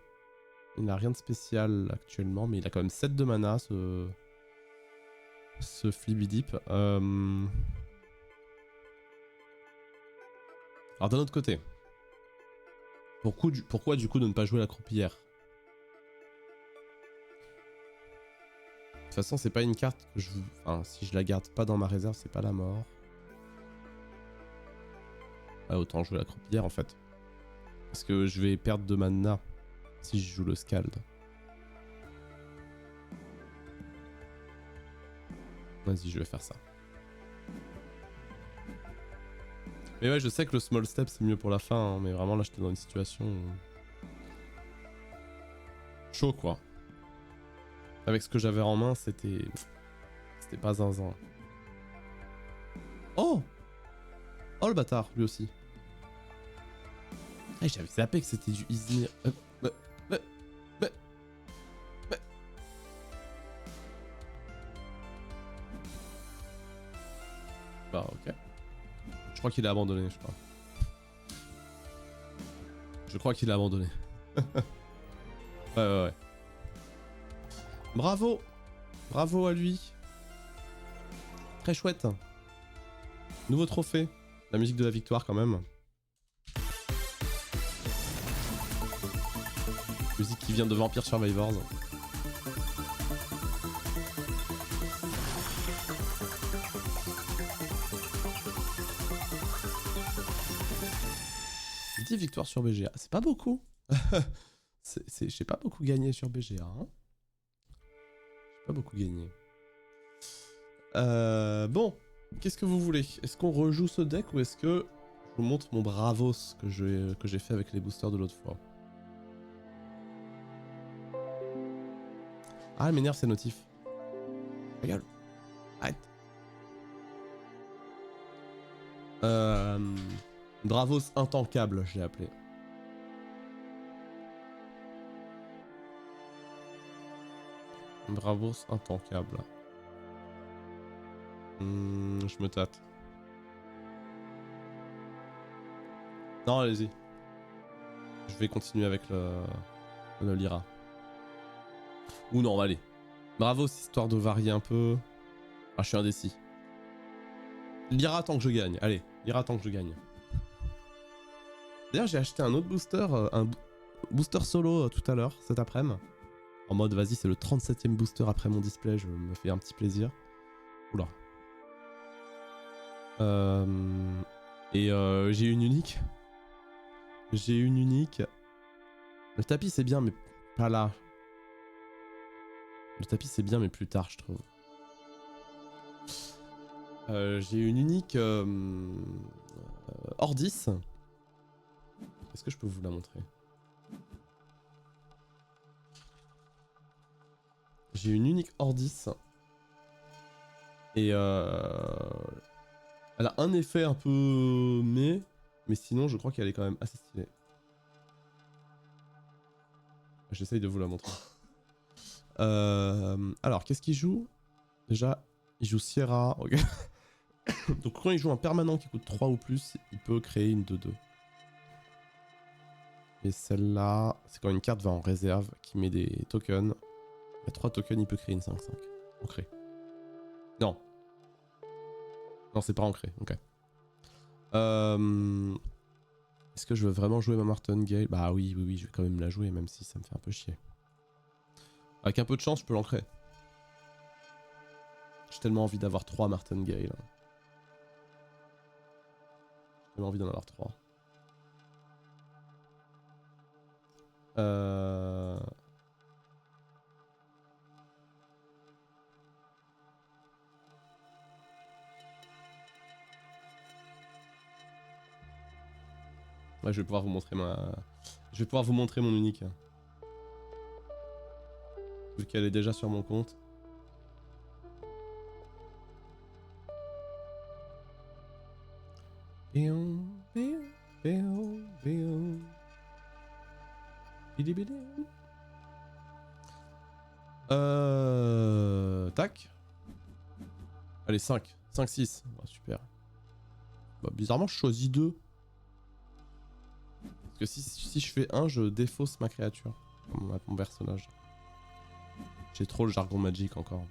Il n'a rien de spécial actuellement, mais il a quand même 7 de mana, ce Flibidip. Alors d'un autre côté, pourquoi du coup de ne pas jouer la croupière? De toute façon, c'est pas une carte que je... Enfin, si je la garde pas dans ma réserve, c'est pas la mort. Ah, autant jouer la croupière en fait. Parce que je vais perdre de mana si je joue le Scald. Vas-y, je vais faire ça. Mais ouais, je sais que le small step c'est mieux pour la fin, hein, mais vraiment là j'étais dans une situation... chaud quoi. Avec ce que j'avais en main, c'était pas zinzin. Oh! Oh le bâtard, lui aussi. Ah, j'avais zappé que c'était du Izmir. Bah ok. Je crois qu'il a abandonné, je crois. Je crois qu'il a abandonné. Ouais. Bravo! Bravo à lui. Très chouette. Nouveau trophée. La musique de la victoire quand même. Musique qui vient de Vampire Survivors. Victoire sur BGA, c'est pas beaucoup. J'ai pas beaucoup gagné sur BGA. Hein. J'ai pas beaucoup gagné. Bon, qu'est-ce que vous voulez? Est-ce qu'on rejoue ce deck ou est-ce que je vous montre mon Bravos que j'ai fait avec les boosters de l'autre fois? Ah, elle m'énerve ces notifs. Regarde. Arrête. Bravos intankable, je l'ai appelé. Bravos intankable. Je me tâte. Non, allez-y. Je vais continuer avec le Lyra. Ou non, allez. Bravos, histoire de varier un peu. Ah, je suis indécis. Lyra tant que je gagne. Allez, Lyra tant que je gagne. D'ailleurs, j'ai acheté un autre booster, booster solo tout à l'heure, cet après-midi. En mode, vas-y, c'est le 37ème booster après mon display, je me fais un petit plaisir. Oula. J'ai une unique. J'ai une unique. Le tapis, c'est bien, mais pas là. Le tapis, c'est bien, mais plus tard, je trouve. J'ai une unique Ordis. Est-ce que je peux vous la montrer? J'ai une unique Ordis. Et elle a un effet un peu mais sinon je crois qu'elle est quand même assez stylée. J'essaye de vous la montrer. Alors, qu'est-ce qu'il joue? Déjà, il joue Sierra. Okay. Donc quand il joue un permanent qui coûte 3 ou plus, il peut créer une 2-2. Et celle-là, c'est quand une carte va en réserve, qui met des tokens. Il y a 3 tokens, il peut créer une 5-5. Ancré. Non. Non, c'est pas ancré. Ok. Est-ce que je veux vraiment jouer ma Martingale? Bah oui, je vais quand même la jouer, même si ça me fait un peu chier. Avec un peu de chance, je peux l'ancrer. J'ai tellement envie d'avoir 3 Martingale. J'ai tellement envie d'en avoir 3. Ouais, je vais pouvoir vous montrer Je vais pouvoir vous montrer mon unique. Vu qu'elle est déjà sur mon compte. Tac. Allez, 5. 5, 6. Oh, super. Bah, bizarrement, je choisis 2. Parce que si je fais 1, je défausse ma créature. Mon personnage. J'ai trop le jargon magique encore.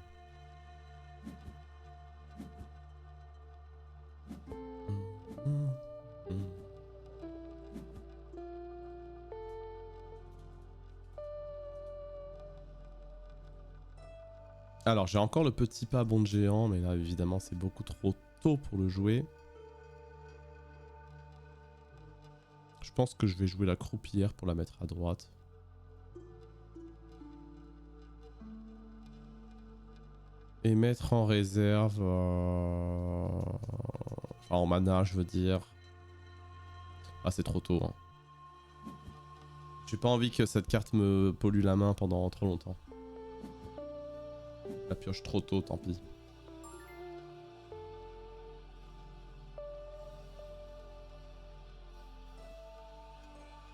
Alors, j'ai encore le petit pas bon de géant, mais là, évidemment, c'est beaucoup trop tôt pour le jouer. Je pense que je vais jouer la croupière pour la mettre à droite. Et mettre en réserve... Enfin, en mana, je veux dire. Ah, c'est trop tôt. Hein. J'ai pas envie que cette carte me pollue la main pendant trop longtemps. La pioche trop tôt, tant pis.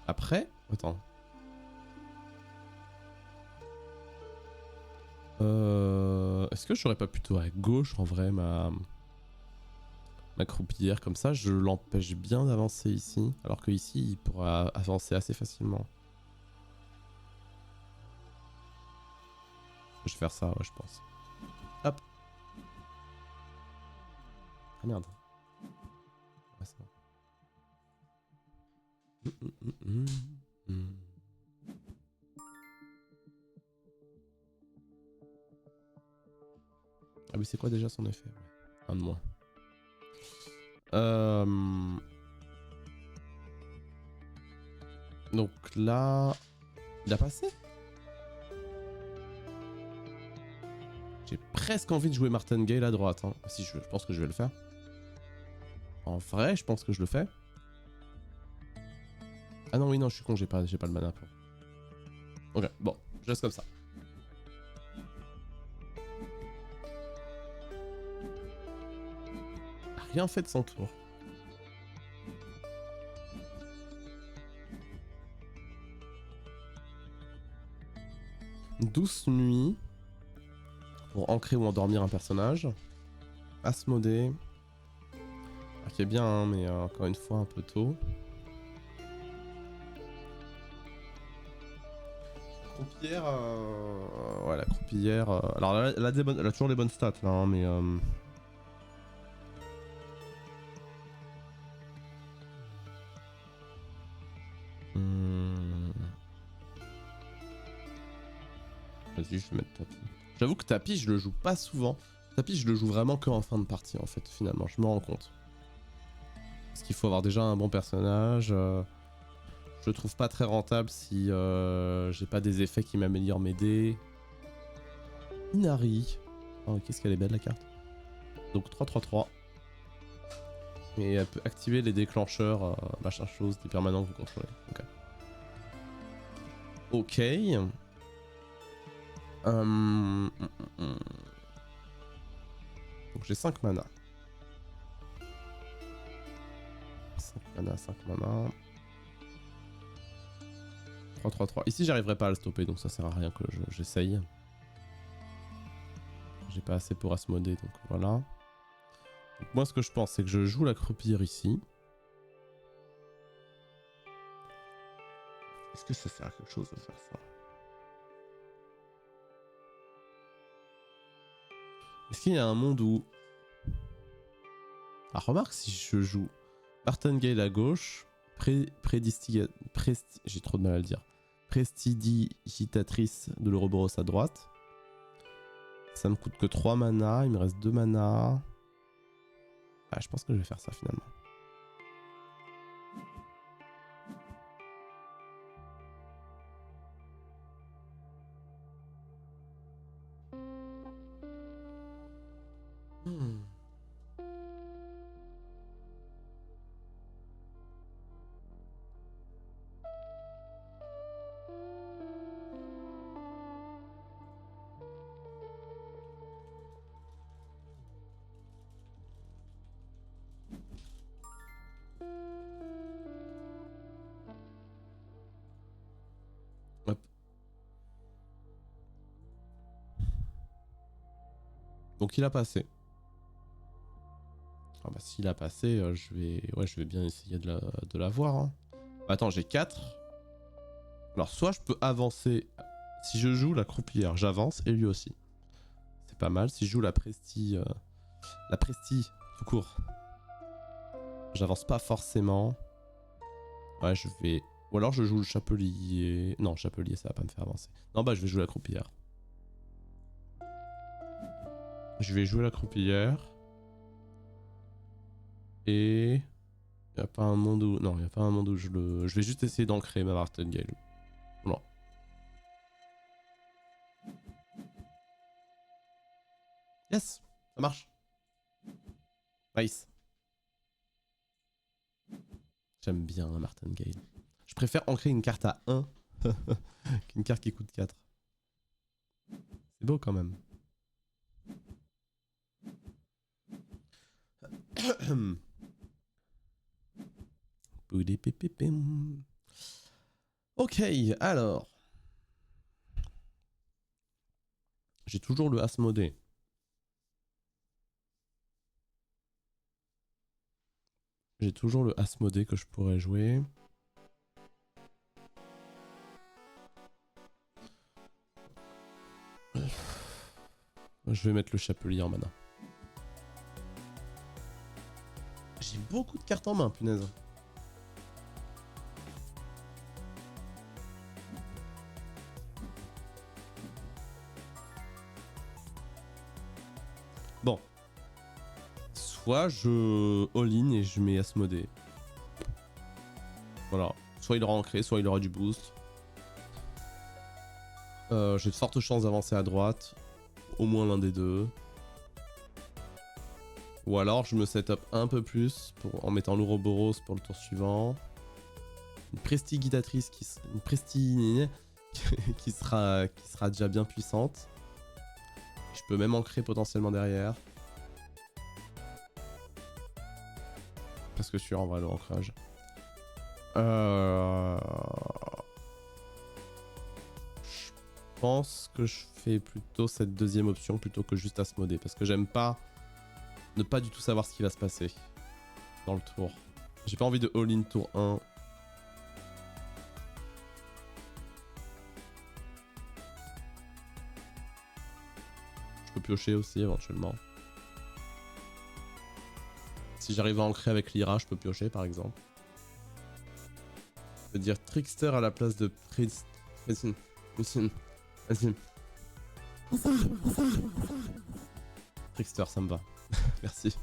Après... Attends. Est-ce que j'aurais pas plutôt à gauche en vrai ma croupière comme ça? Je l'empêche bien d'avancer ici. Alors que ici il pourra avancer assez facilement. Je vais faire ça, ouais, je pense. Hop. Ah merde. Ah oui, c'est quoi déjà son effet? Un de moins. Donc là... Il a passé? J'ai presque envie de jouer Martingale à droite. Hein. Si je pense que je vais le faire. En vrai, je pense que je le fais. Ah non, oui, non, je suis con, j'ai pas le mana pour. Ok, bon, je laisse comme ça. Rien fait de son tour. Douce nuit. Pour ancrer ou endormir un personnage. Asmodée. Ah, qui est bien, hein, mais encore une fois un peu tôt. Croupière. Ouais, la croupière. Alors, elle a toujours les bonnes stats là, hein, mais. Vas-y, je vais mettre tapis. J'avoue que tapis, je le joue pas souvent. Tapis, je le joue vraiment que en fin de partie en fait, finalement, je me rends compte. Parce qu'il faut avoir déjà un bon personnage. Je le trouve pas très rentable si j'ai pas des effets qui m'améliorent mes dés. Inari. Oh, qu'est-ce qu'elle est belle la carte. Donc 3-3-3. Et elle peut activer les déclencheurs, machin chose, des permanents que vous contrôlez. Ok. Donc j'ai 5 mana. 5 mana. 3-3-3. Ici, j'arriverai pas à le stopper, donc ça sert à rien que j'essaye. J'ai pas assez pour Asmodée, donc voilà. Donc moi, ce que je pense, c'est que je joue la croupière ici. Est-ce que ça sert à quelque chose de faire ça? Est-ce qu'il y a un monde où... Ah, remarque, si je joue Martingale à gauche, j'ai trop de mal à le dire. Prestidigitatrice de l'Ouroboros à droite. Ça me coûte que 3 mana, il me reste 2 mana. Ah, je pense que je vais faire ça finalement. Hop. Donc il a passé. Ah bah s'il a passé, je vais bien essayer de la voir. Hein. Attends, j'ai 4. Alors soit je peux avancer. Si je joue la croupière, j'avance et lui aussi. C'est pas mal. Si je joue la Presti tout court, j'avance pas forcément. Ouais, je vais... Ou alors je joue le chapelier... Non, chapelier, ça va pas me faire avancer. Non, bah je vais jouer la croupière. Je vais jouer la croupière. Et... Y a pas un monde où... Non, y a pas un monde où je le... Je vais juste essayer d'ancrer ma Martingale. Voilà. Yes, ça marche. Nice. J'aime bien la Martingale. Je préfère ancrer une carte à 1 qu'une carte qui coûte 4. C'est beau quand même. Ok, alors. J'ai toujours le Asmodée. J'ai toujours le Asmodée que je pourrais jouer. Je vais mettre le chapelier en mana. J'ai beaucoup de cartes en main, punaise. Soit je all-in et je mets Asmodée. Voilà. Soit il aura ancré, soit il aura du boost. J'ai de fortes chances d'avancer à droite. Au moins l'un des deux. Ou alors je me set up un peu plus en mettant l'Ouroboros pour le tour suivant. Une prestidigitatrice une qui sera déjà bien puissante. Je peux même ancrer potentiellement derrière. Parce que sûr en vrai le ancrage. Je pense que je fais plutôt cette deuxième option plutôt que juste Asmodée. Parce que j'aime pas ne pas du tout savoir ce qui va se passer dans le tour. J'ai pas envie de all-in tour 1. Je peux piocher aussi éventuellement. Si j'arrive à ancrer avec l'Ira, je peux piocher par exemple. Je veux dire Trickster à la place de Trickster, ça me va. Merci.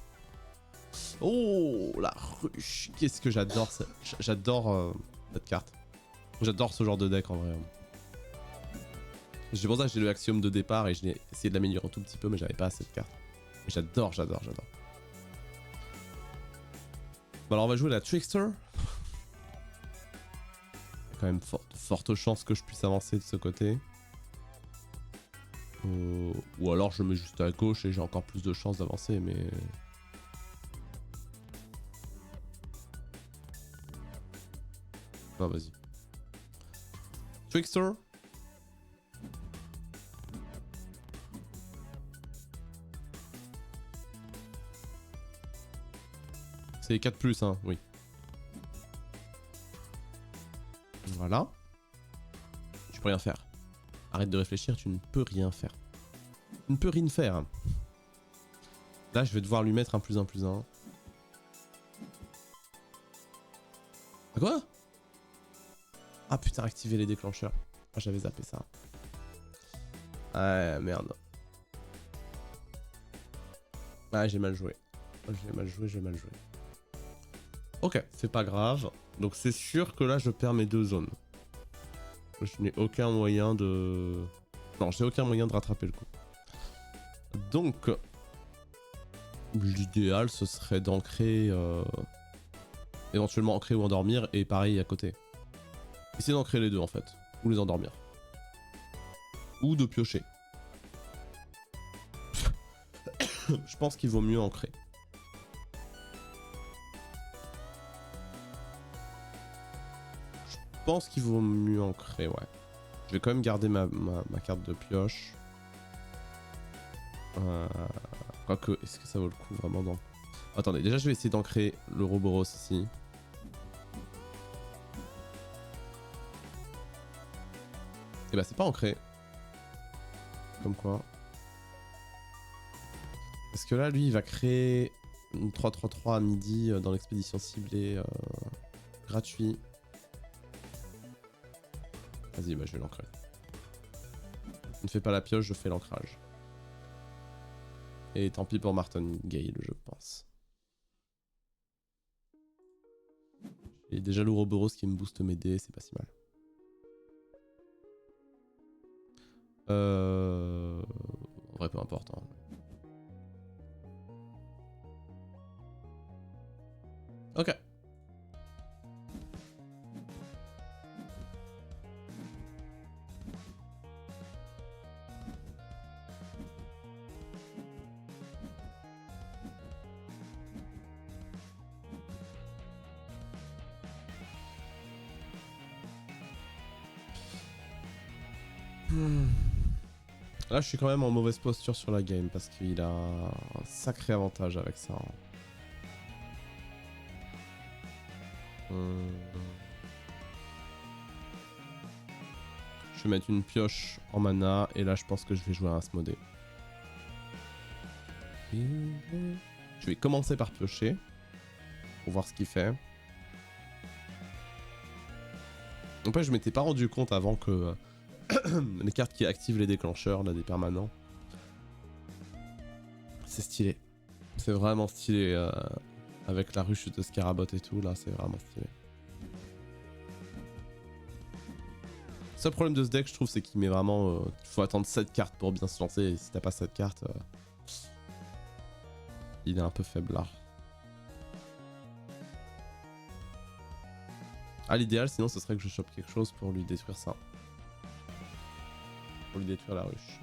Oh, la ruche. Qu'est-ce que j'adore ça. J'adore cette carte. J'adore ce genre de deck en vrai. C'est pour ça que j'ai le axiome de départ et je l'ai essayé de l'améliorer un tout petit peu, mais j'avais pas assez de cartes. J'adore. Bon alors on va jouer la Trickster. Il y a quand même forte chance que je puisse avancer de ce côté. Ou alors je mets juste à gauche et j'ai encore plus de chances d'avancer, mais... Ah vas-y. Trickster. C'est 4+, hein, oui. Voilà. Tu peux rien faire. Arrête de réfléchir, tu ne peux rien faire. Tu ne peux rien faire. Là, je vais devoir lui mettre un +1/+1. Ah quoi? Ah putain, activer les déclencheurs. Ah, j'avais zappé ça. Ah merde. Ah, j'ai mal joué. J'ai mal joué. Ok, c'est pas grave. Donc c'est sûr que là, je perds mes 2 zones. Je n'ai aucun moyen de... Non, j'ai aucun moyen de rattraper le coup. Donc, l'idéal, ce serait d'ancrer... éventuellement ancrer ou endormir, et pareil à côté. Essayer d'ancrer les deux, en fait. Ou les endormir. Ou de piocher. Je pense qu'il vaut mieux ancrer. Je pense qu'il vaut mieux ancrer, ouais. Je vais quand même garder ma carte de pioche. Quoique, est-ce que ça vaut le coup vraiment dans... Attendez, déjà je vais essayer d'ancrer l'Ouroboros ici. Et bah c'est pas ancré. Comme quoi. Parce que là, lui, il va créer une 3-3-3 à midi dans l'expédition ciblée gratuit. Vas-y, bah je vais l'ancrer. Je ne fais pas la pioche, je fais l'ancrage. Et tant pis pour Martingale, je pense. J'ai déjà l'Ouroboros qui me booste mes dés, c'est pas si mal. En vrai, peu importe. Hein. Ok. Là, je suis quand même en mauvaise posture sur la game parce qu'il a un sacré avantage avec ça. Je vais mettre une pioche en mana et là, je pense que je vais jouer à Asmodée. Je vais commencer par piocher pour voir ce qu'il fait. En fait, je m'étais pas rendu compte avant que les cartes qui activent les déclencheurs là, des permanents. C'est stylé. C'est vraiment stylé. Avec la ruche de Scarabot et tout, là, c'est vraiment stylé. Le seul problème de ce deck, je trouve, c'est qu'il met vraiment... il faut attendre 7 cartes pour bien se lancer. Et si t'as pas 7 cartes, il est un peu faible là. Ah, l'idéal, sinon, ce serait que je chope quelque chose pour lui détruire ça. Pour lui détruire la ruche.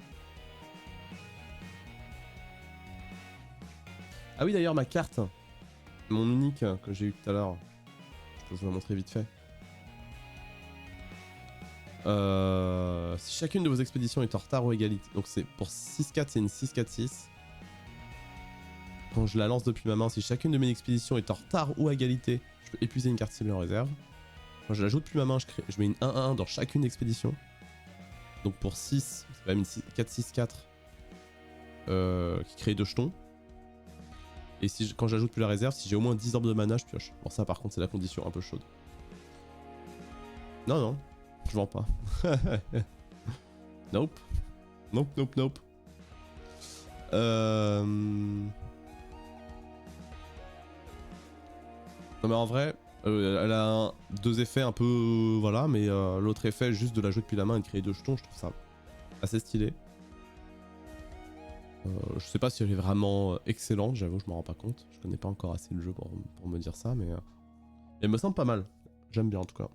Ah oui, d'ailleurs, ma carte. Mon unique que j'ai eu tout à l'heure. Je peux vous la montrer vite fait. Si chacune de vos expéditions est en retard ou égalité. Donc c'est pour 6-4, c'est une 6-4-6. Quand je la lance depuis ma main, si chacune de mes expéditions est en retard ou à égalité, je peux épuiser une carte ciblée en réserve. Quand je la joue depuis ma main, je mets une 1-1 dans chacune expédition. Donc pour 6, c'est quand même une 4-6-4 qui crée 2 jetons. Et si quand j'ajoute plus la réserve, si j'ai au moins 10 orbes de mana, je pioche. Bon, ça par contre, c'est la condition un peu chaude. Non, non, je vends pas. Nope. Nope, nope, nope. Non mais en vrai, elle a deux effets un peu... voilà, mais l'autre effet, juste de la jouer depuis la main et de créer 2 jetons, je trouve ça assez stylé. Je sais pas si elle est vraiment excellente, j'avoue, je m'en rends pas compte. Je connais pas encore assez le jeu pour me dire ça, mais... elle me semble pas mal. J'aime bien en tout cas.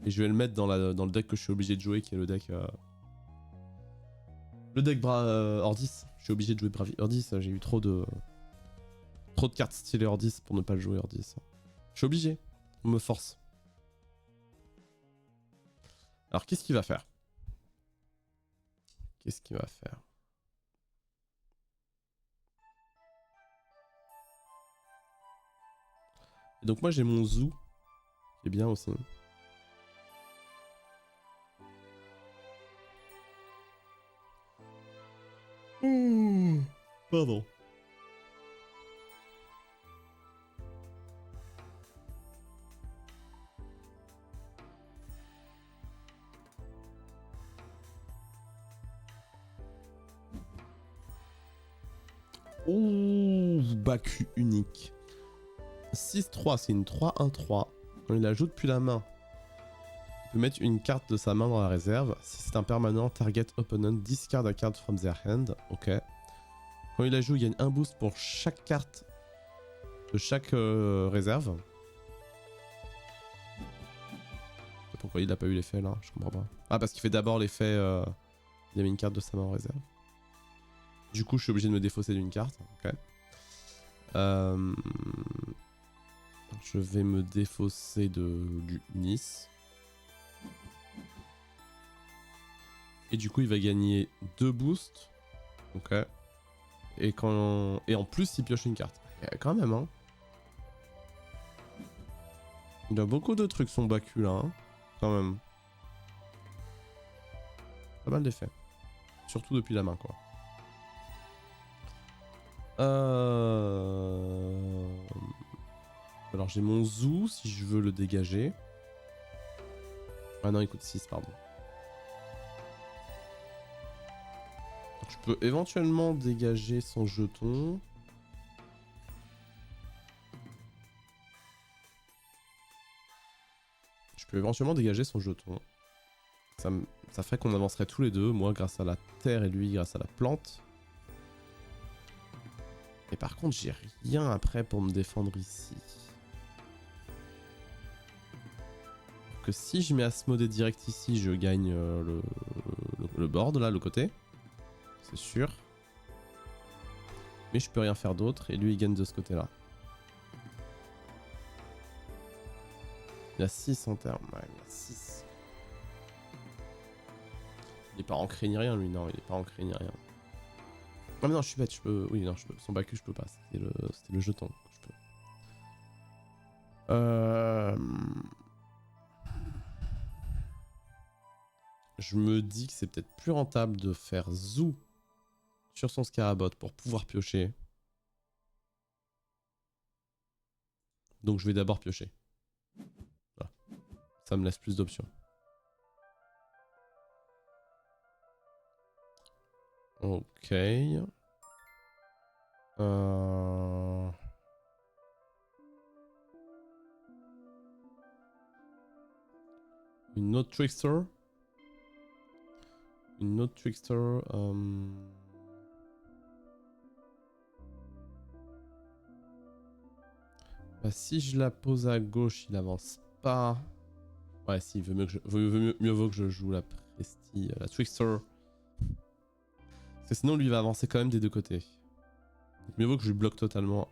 Et je vais le mettre dans le deck que je suis obligé de jouer, qui est le deck... le deck Ordis. Je suis obligé de jouer Ordis, j'ai eu trop de cartes stylées Ordis pour ne pas le jouer Ordis. Je suis obligé, on me force. Alors qu'est-ce qu'il va faire? Qu'est-ce qu'il va faire? Et donc moi j'ai mon Zoo, qui est bien aussi. Pardon. Ouh, Baku unique. 6-3, c'est une 3-1-3. Quand il la joue depuis la main, il peut mettre une carte de sa main dans la réserve. Si c'est un permanent, target opponent discard a card from their hand. Ok. Quand il la joue, il gagne un boost pour chaque carte de chaque réserve. Pourquoi il n'a pas eu l'effet là? Je comprends pas. Ah, parce qu'il fait d'abord l'effet... il a mis une carte de sa main en réserve. Du coup, je suis obligé de me défausser d'une carte. Ok. Je vais me défausser du Nice. Et du coup, il va gagner 2 boosts. Ok. Et en plus, il pioche une carte. Quand même, hein. Il a beaucoup de trucs, son Baku, là. Hein. Quand même. Pas mal d'effets. Surtout depuis la main, quoi. Alors, j'ai mon Zoo, si je veux le dégager. Ah non, il coûte 6, pardon. Donc, je peux éventuellement dégager son jeton. Je peux éventuellement dégager son jeton. Ça ferait qu'on avancerait tous les deux, moi grâce à la terre et lui grâce à la plante. Et par contre, j'ai rien après pour me défendre ici. Que si je mets Asmodée direct ici, je gagne le board là, le côté. C'est sûr. Mais je peux rien faire d'autre et lui il gagne de ce côté là. Il a 6 en termes. Ouais, il a 6. Il est pas ancré ni rien lui, non, il est pas ancré ni rien. Ah mais non, je suis bête, je peux... Oui, non, je peux. Son Baku, je peux pas. C'était le jeton que je peux. Je me dis que c'est peut-être plus rentable de faire Zoo sur son Scarabot pour pouvoir piocher. Donc je vais d'abord piocher. Voilà. Ça me laisse plus d'options. Ok. Euh... Une autre trickster. Une autre trickster. Bah, si je la pose à gauche, il avance pas. Ouais, si, il veut mieux que mieux vaut que je joue la Presti, la trickster. Parce que sinon, lui, il va avancer quand même des deux côtés. Donc, mieux vaut que je lui bloque totalement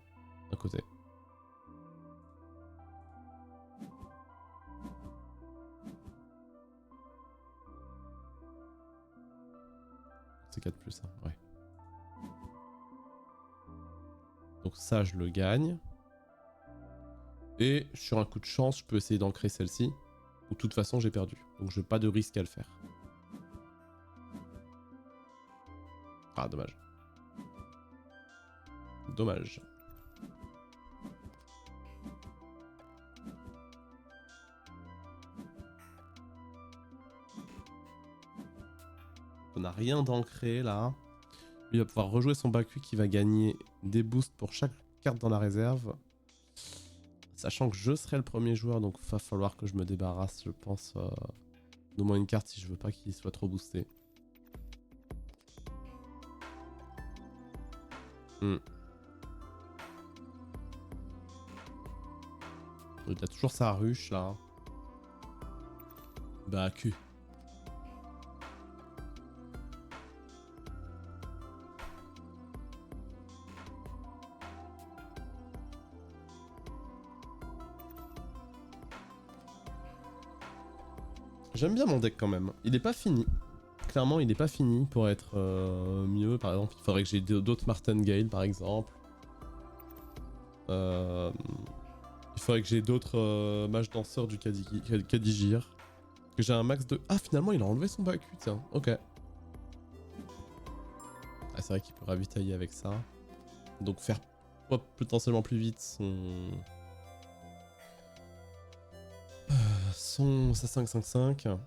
un côté. C'est 4 plus, hein, ouais. Donc ça, je le gagne. Et sur un coup de chance, je peux essayer d'ancrer celle-ci. Ou de toute façon, j'ai perdu. Donc je n'ai pas de risque à le faire. Ah, dommage. Dommage. On n'a rien d'ancré là. Lui va pouvoir rejouer son Baku qui va gagner des boosts pour chaque carte dans la réserve. Sachant que je serai le premier joueur, donc il va falloir que je me débarrasse, je pense, d'au moins une carte si je veux pas qu'il soit trop boosté. Il a toujours sa ruche là. Baku. J'aime bien mon deck quand même. Il est pas fini. Clairement, il est pas fini pour être mieux. Par exemple, il faudrait que j'ai d'autres Martingale par exemple. Il faudrait que j'ai d'autres mages danseurs du Kadigir. Que j'ai un max de... Ah, finalement, il a enlevé son Baku, tiens. Ok. Ah, c'est vrai qu'il peut ravitailler avec ça. Donc faire potentiellement plus vite sa 5-5-5.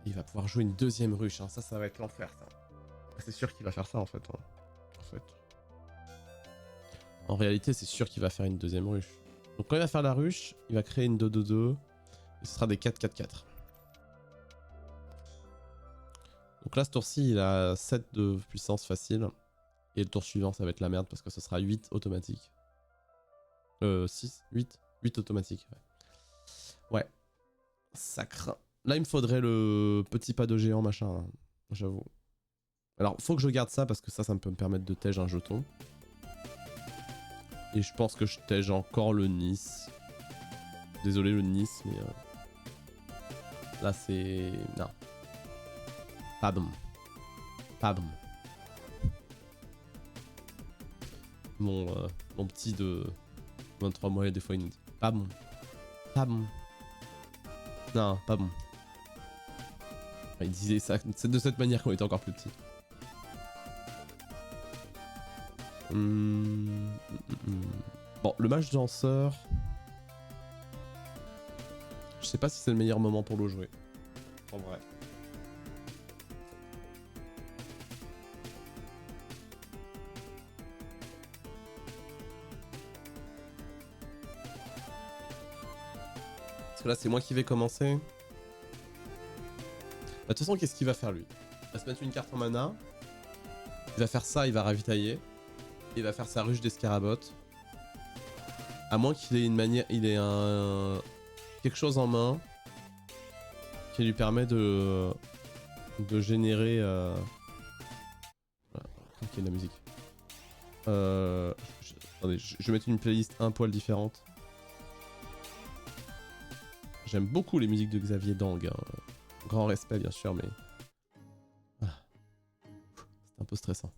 Il va pouvoir jouer une deuxième ruche, hein. Ça va être l'enfer, ça. C'est sûr qu'il va faire ça, en fait. En réalité, c'est sûr qu'il va faire une deuxième ruche. Donc quand il va faire la ruche, il va créer une 2-2-2. Et ce sera des 4-4-4. Donc là, ce tour-ci, il a 7 de puissance facile. Et le tour suivant, ça va être la merde parce que ce sera 8 automatique. 6, 8 automatique. Ouais. Ça craint. Là, il me faudrait le petit pas de géant, machin, hein, j'avoue. Alors, faut que je garde ça parce que ça peut me permettre de tège un jeton. Et je pense que je tège encore le Nice. Désolé le Nice, mais... Là, c'est... Non. Pas bon. Pas bon. Mon petit de 23 mois, et des fois, il nous dit... Pas bon. Pas bon. Non, pas bon. Il disait ça de cette manière quand on était encore plus petit. Bon, le mage danseur... Je sais pas si c'est le meilleur moment pour le jouer. En vrai. Parce que là, c'est moi qui vais commencer. De toute façon, qu'est-ce qu'il va faire lui? Il va se mettre une carte en mana. Il va faire ça, il va ravitailler. Il va faire sa ruche d'escarabotte. À moins qu'il ait une manière... Il ait quelque chose en main qui lui permet de générer... Voilà. Ok, la musique. Attendez, je vais mettre une playlist un poil différente. J'aime beaucoup les musiques de Xavier Dang. Hein. Grand respect, bien sûr, mais... Ah. C'est un peu stressant.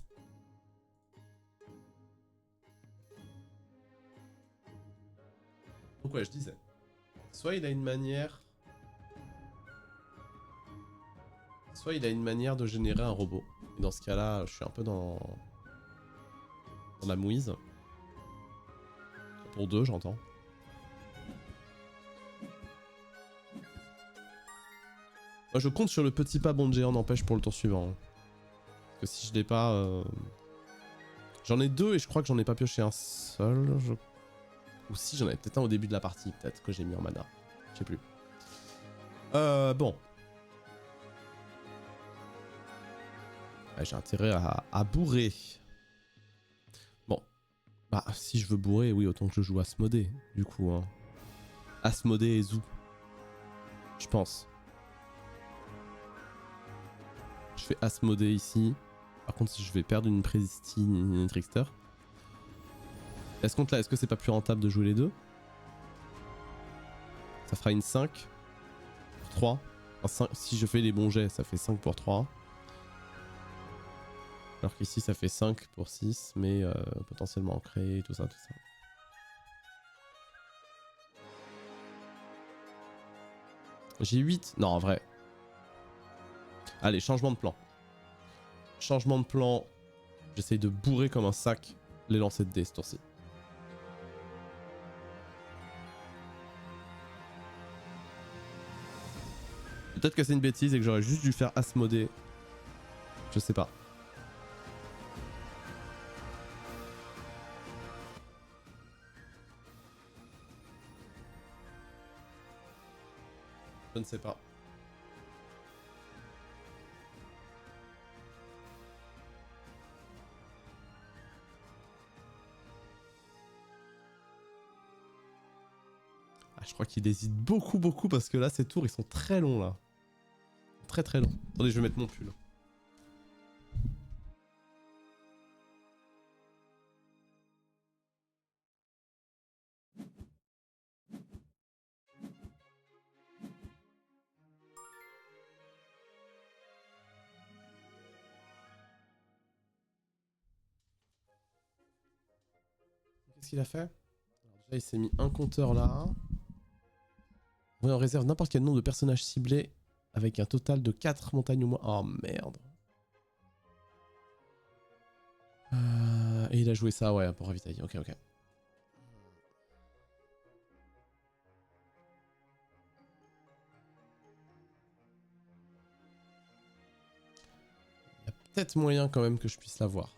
Donc ouais, je disais. Soit il a une manière... Soit il a une manière de générer un robot. Et dans ce cas-là, je suis un peu dans la mouise. Pour 2, j'entends. Moi, je compte sur le petit pas bon de géant, n'empêche, pour le tour suivant. Parce que si je l'ai pas... J'en ai 2 et je crois que j'en ai pas pioché un seul. Ou si, j'en avais peut-être un au début de la partie, peut-être, que j'ai mis en mana. Je sais plus. Bon. Ouais, j'ai intérêt à bourrer. Bon. Bah, si je veux bourrer, oui, autant que je joue Asmodée, du coup. Hein. Asmodée et Zou. Je pense. Je fais Asmodée ici. Par contre, si je vais perdre une Pristine, une Trickster. Est-ce que c'est pas plus rentable de jouer les deux? Ça fera une 5 pour 3. Enfin, 5, si je fais les bons jets, ça fait 5 pour 3. Alors qu'ici, ça fait 5 pour 6, mais potentiellement ancré, tout ça, tout ça. J'ai 8. Non, en vrai. Allez, changement de plan. Changement de plan. J'essaye de bourrer comme un sac les lancers de dés ce tour-ci. Peut-être que c'est une bêtise et que j'aurais juste dû faire Asmodée. Je sais pas. Je ne sais pas. Ah, je crois qu'il hésite beaucoup parce que là, ces tours, ils sont très longs là. Très longs. Attendez, je vais mettre mon pull. Qu'est-ce qu'il a fait? Alors déjà, il s'est mis un compteur là. On réserve n'importe quel nombre de personnages ciblés avec un total de 4 montagnes au moins. Oh merde. Et il a joué ça, ouais, pour ravitailler. Ok. Il y a peut-être moyen quand même que je puisse l'avoir.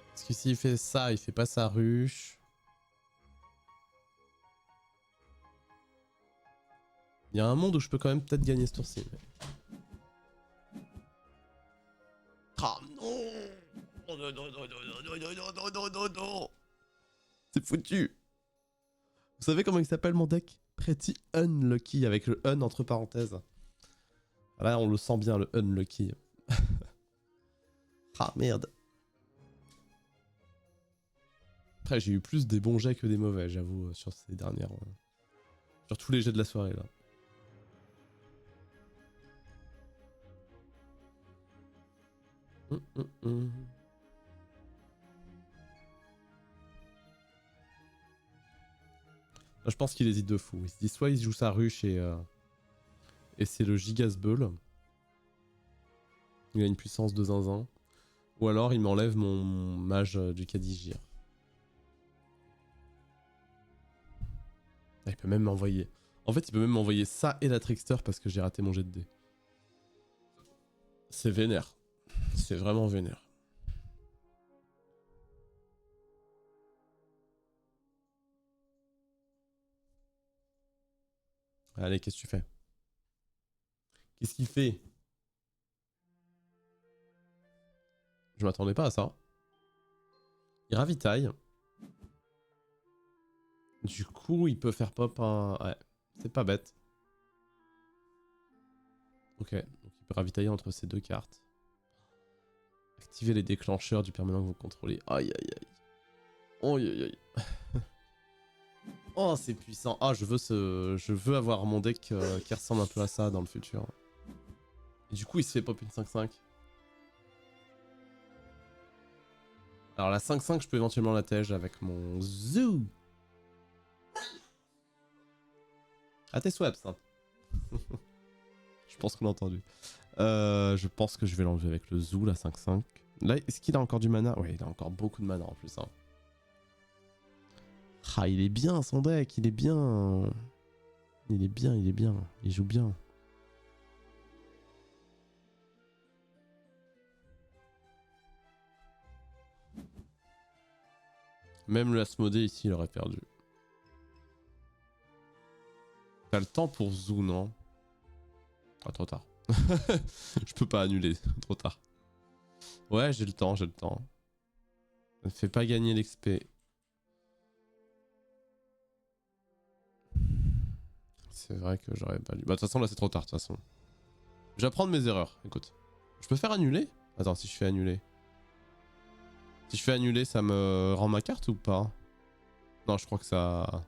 Parce que s'il fait ça, il fait pas sa ruche. Il y a un monde où je peux quand même peut-être gagner ce tour-ci. Mais... Ah non! Non. C'est foutu. Vous savez comment il s'appelle mon deck? Pretty Unlucky, avec le un entre parenthèses. Là, on le sent bien, le Unlucky. Ah merde. Après, j'ai eu plus des bons jets que des mauvais, j'avoue, sur ces dernières... sur tous les jets de la soirée, là. Là, je pense qu'il hésite de fou. Il se dit soit il joue sa ruche et c'est le Gigasbull. Il a une puissance de zinzin. Ou alors il m'enlève mon mage du Kadigir. Ah, il peut même m'envoyer... En fait, il peut même m'envoyer ça et la Trickster parce que j'ai raté mon jet de dés. C'est vénère. C'est vraiment vénère. Allez, qu'est-ce que tu fais? Qu'est-ce qu'il fait? Je m'attendais pas à ça. Il ravitaille. Du coup, il peut faire pop un... Ouais, c'est pas bête. Ok, donc il peut ravitailler entre ces deux cartes. Activer les déclencheurs du permanent que vous contrôlez. Aïe aïe aïe. Aïe aïe aïe. Oh, c'est puissant. Ah, je veux avoir mon deck qui ressemble un peu à ça dans le futur. Et du coup, il se fait pop une 5-5. Alors la 5-5, je peux éventuellement la tège avec mon Zoo. Ah, tes swaps, hein. Je pense qu'on l'a entendu. Je pense que je vais l'enlever avec le Zoo, la 5-5. Là, est-ce qu'il a encore du mana? Ouais, il a encore beaucoup de mana en plus. Hein. Ah, il est bien son deck, il est bien. Il est bien, il est bien. Il joue bien. Même le Asmodée ici, il aurait perdu. T'as le temps pour Zou, non? Ah, trop tard. Je peux pas annuler, trop tard. Ouais, j'ai le temps, j'ai le temps. Ça ne fait pas gagner l'XP. C'est vrai que j'aurais pas dû. Bah, de toute façon, là, c'est trop tard, de toute façon. Je vais apprendre mes erreurs, écoute. Je peux faire annuler? Attends, si je fais annuler. Si je fais annuler, ça me rend ma carte ou pas? Non, je crois que ça...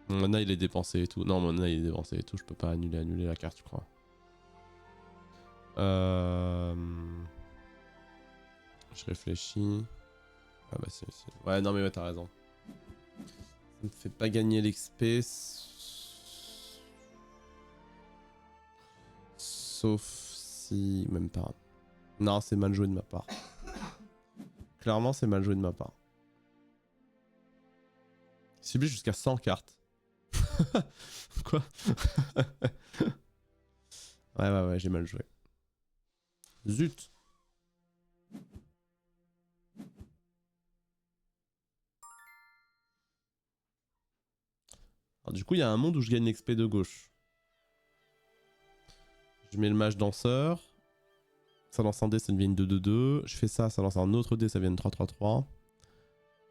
Mon mana il est dépensé et tout. Non, mon mana il est dépensé et tout. Je peux pas annuler la carte, je crois. Je réfléchis. Ah bah si. Ouais, non mais ouais, t'as raison. Ça me fait pas gagner l'XP. Sauf si... Même pas. Non, c'est mal joué de ma part. Clairement, c'est mal joué de ma part. Ciblé jusqu'à 100 cartes. Quoi? Ouais, j'ai mal joué. Zut. Alors, du coup, il y a un monde où je gagne l'XP de gauche. Je mets le mage danseur. Ça lance un dé, ça devient une 2-2-2. Je fais ça, ça lance un autre dé, ça devient une 3-3-3.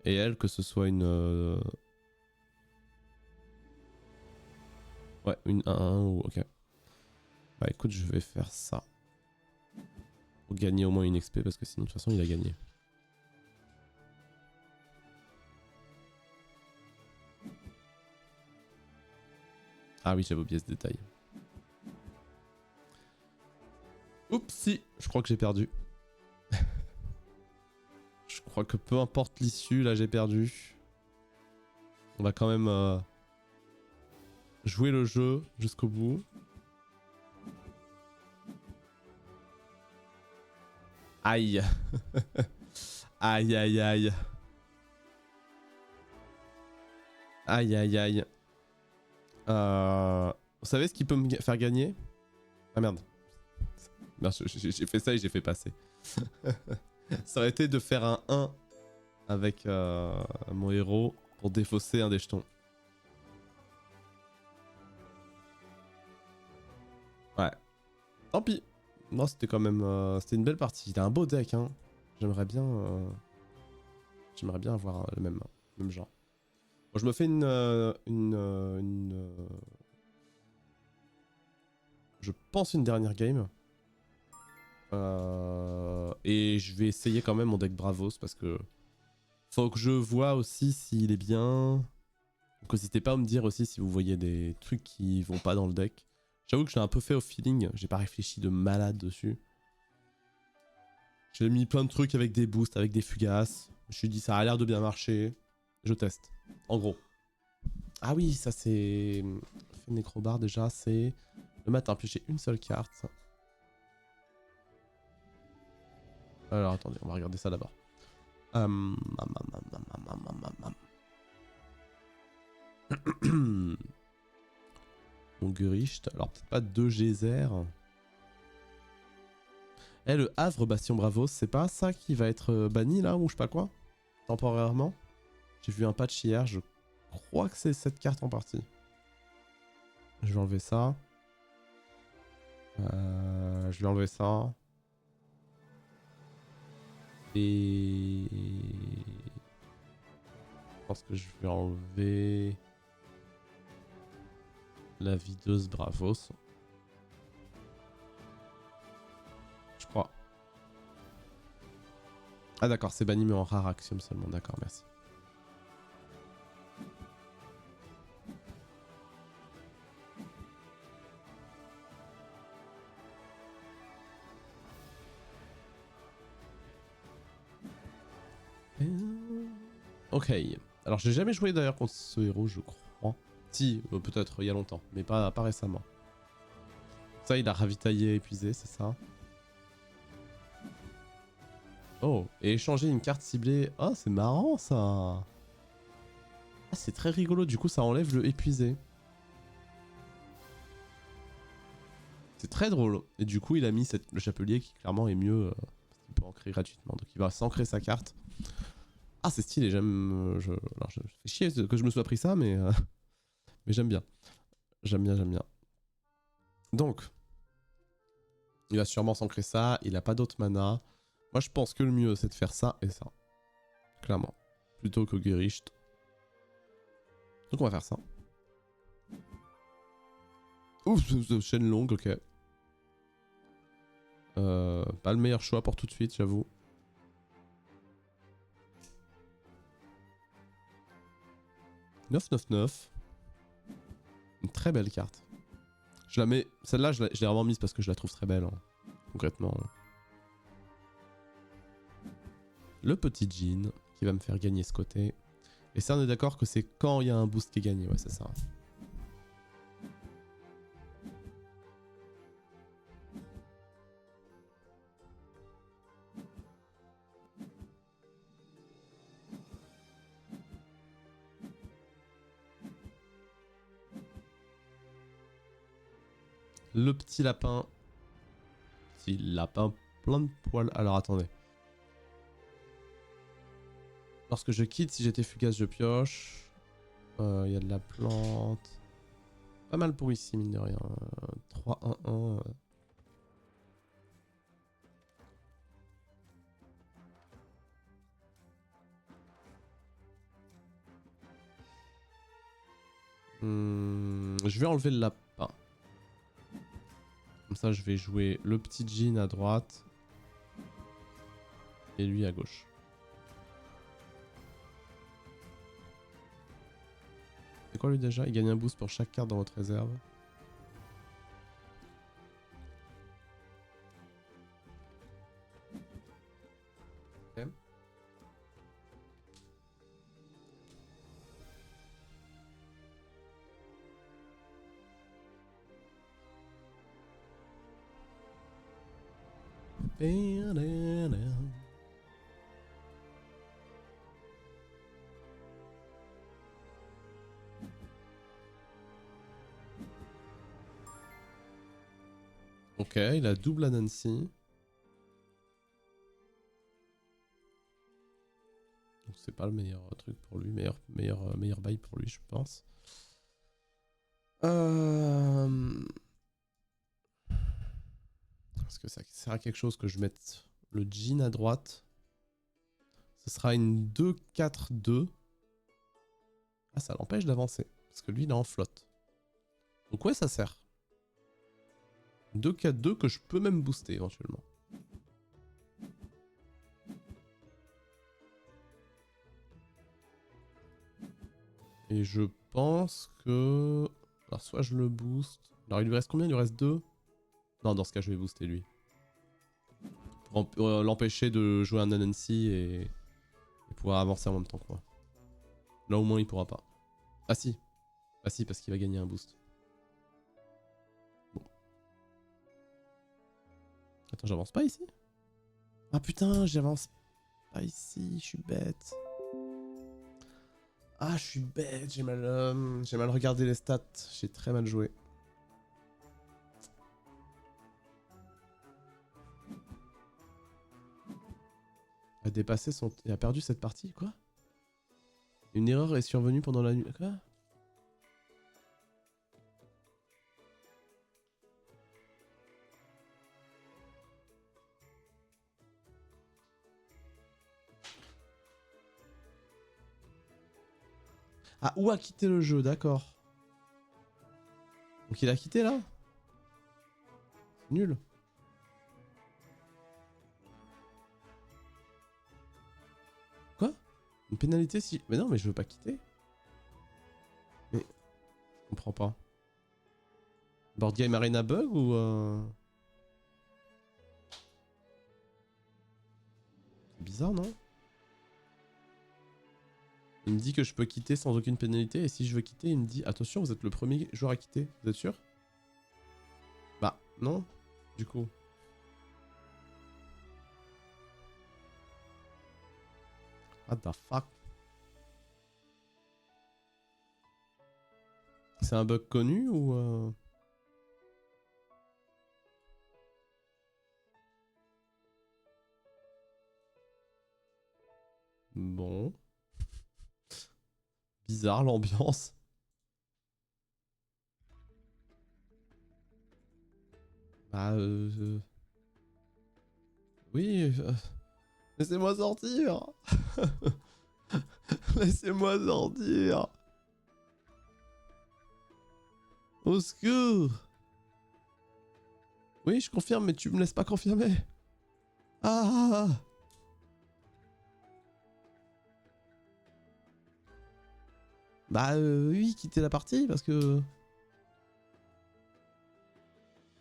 Et elle, que ce soit une... Ouais, une 1-1 ou... Ok. Bah écoute, je vais faire ça. Pour gagner au moins une XP, parce que sinon, de toute façon, il a gagné. Ah oui, j'avais oublié ce détail. Oupsie, je crois que j'ai perdu. Je crois que peu importe l'issue, là j'ai perdu. On va quand même jouer le jeu jusqu'au bout. Aïe. Aïe aïe aïe. Aïe aïe aïe. Vous savez ce qui peut me faire gagner? Ah merde. Merde, j'ai fait ça et j'ai fait passer. Ça aurait été de faire un 1 avec mon héros pour défausser un des jetons. Ouais. Tant pis. Non, c'était quand même... c'était une belle partie. Il a un beau deck, hein. J'aimerais bien... J'aimerais bien avoir le même genre. Bon, je me fais je pense une dernière game. Et je vais essayer quand même mon deck Bravos parce que... Faut que je vois aussi s'il est bien. Donc n'hésitez pas à me dire aussi si vous voyez des trucs qui vont pas dans le deck. J'avoue que je l'ai un peu fait au feeling. J'ai pas réfléchi de malade dessus. J'ai mis plein de trucs avec des boosts, avec des fugaces. Je me suis dit ça a l'air de bien marcher. Je teste. En gros. Ah oui, ça c'est... Fait Necrobar déjà, c'est... Le matin, piocher une seule carte. Alors attendez, on va regarder ça d'abord. Mon Gericht. Alors peut-être pas 2 geysers. Eh, le Havre Bastion Bravos, c'est pas ça qui va être banni là, ou je sais pas quoi? Temporairement? J'ai vu un patch hier, je crois que c'est cette carte en partie. Je vais enlever ça. Je vais enlever ça. Et... Je pense que je vais enlever... La videuse Bravos. Je crois. Ah d'accord, c'est banni mais en rare axiome seulement. D'accord, merci. Ok. Alors j'ai jamais joué d'ailleurs contre ce héros, je crois. Si, peut-être il y a longtemps, mais pas récemment. Ça, il a ravitaillé, épuisé, c'est ça. Oh, et échanger une carte ciblée. Ah, c'est marrant ça. Ah, c'est très rigolo, du coup ça enlève le épuisé. C'est très drôle. Et du coup, il a mis le chapelier qui clairement est mieux. il peut ancrer gratuitement. Donc il va s'ancrer sa carte. Ah, c'est stylé, j'aime. Alors, je fais chier que je me sois pris ça, mais j'aime bien. J'aime bien, j'aime bien. Donc, il va sûrement s'ancrer ça. Il a pas d'autre mana. Moi, je pense que le mieux, c'est de faire ça et ça. Clairement. Plutôt que Gericht. Donc, on va faire ça. Ouf, chaîne longue, ok. Pas le meilleur choix pour tout de suite, j'avoue. « 9-9-9 ». Une très belle carte. Je la mets... Celle-là, je l'ai vraiment mise parce que je la trouve très belle. Hein. Concrètement. Le petit Jean qui va me faire gagner ce côté. Et ça, on est d'accord que c'est quand il y a un boost qui est gagné. Ouais, c'est ça. Le petit lapin. Petit lapin plein de poils. Alors attendez. Lorsque je quitte, si j'étais fugace, je pioche. Il y a de la plante. Pas mal pour ici, mine de rien. 3-1-1. Je vais enlever le lapin. Comme ça, je vais jouer le petit Jean à droite. Et lui à gauche. C'est quoi lui déjà? Il gagne un boost pour chaque carte dans votre réserve. Ok. Ok, il a double à Nancy. Donc c'est pas le meilleur truc pour lui, meilleur bail pour lui, je pense. Est-ce que ça sert à quelque chose que je mette le Jean à droite? Ce sera une 2-4-2. Ah, ça l'empêche d'avancer. Parce que lui, il est en flotte. Donc ouais, ça sert. 2-4-2 que je peux même booster éventuellement. Et je pense que... Alors soit je le booste... Alors il lui reste combien? Il lui reste 2? Non, dans ce cas je vais booster lui. Pour l'empêcher de jouer un Anansi et pouvoir avancer en même temps que moi. Là au moins il pourra pas. Ah si. Ah si, parce qu'il va gagner un boost. Bon. Attends, j'avance pas ici? Ah putain, j'avance pas ici, je suis bête. Ah, je suis bête, j'ai mal regardé les stats, j'ai très mal joué. A dépassé son... Il a perdu cette partie, quoi? Une erreur est survenue pendant la nuit. Quoi? Ah, où a quitté le jeu, d'accord. Donc il a quitté là? C'est nul. Quoi? Une pénalité si... Mais non, mais je veux pas quitter. Mais... Je comprends pas. Board Game Arena bug ou... C'est bizarre, non? Il me dit que je peux quitter sans aucune pénalité. Et si je veux quitter, il me dit... Attention, vous êtes le premier joueur à quitter. Vous êtes sûr? Bah, non. Du coup... What the fuck? C'est un bug connu ou... Bon. Bizarre l'ambiance. Bah oui. Laissez-moi sortir. Laissez-moi sortir. Au secours. Oui, je confirme, mais tu me laisses pas confirmer. Ah. Bah oui, quitter la partie parce que...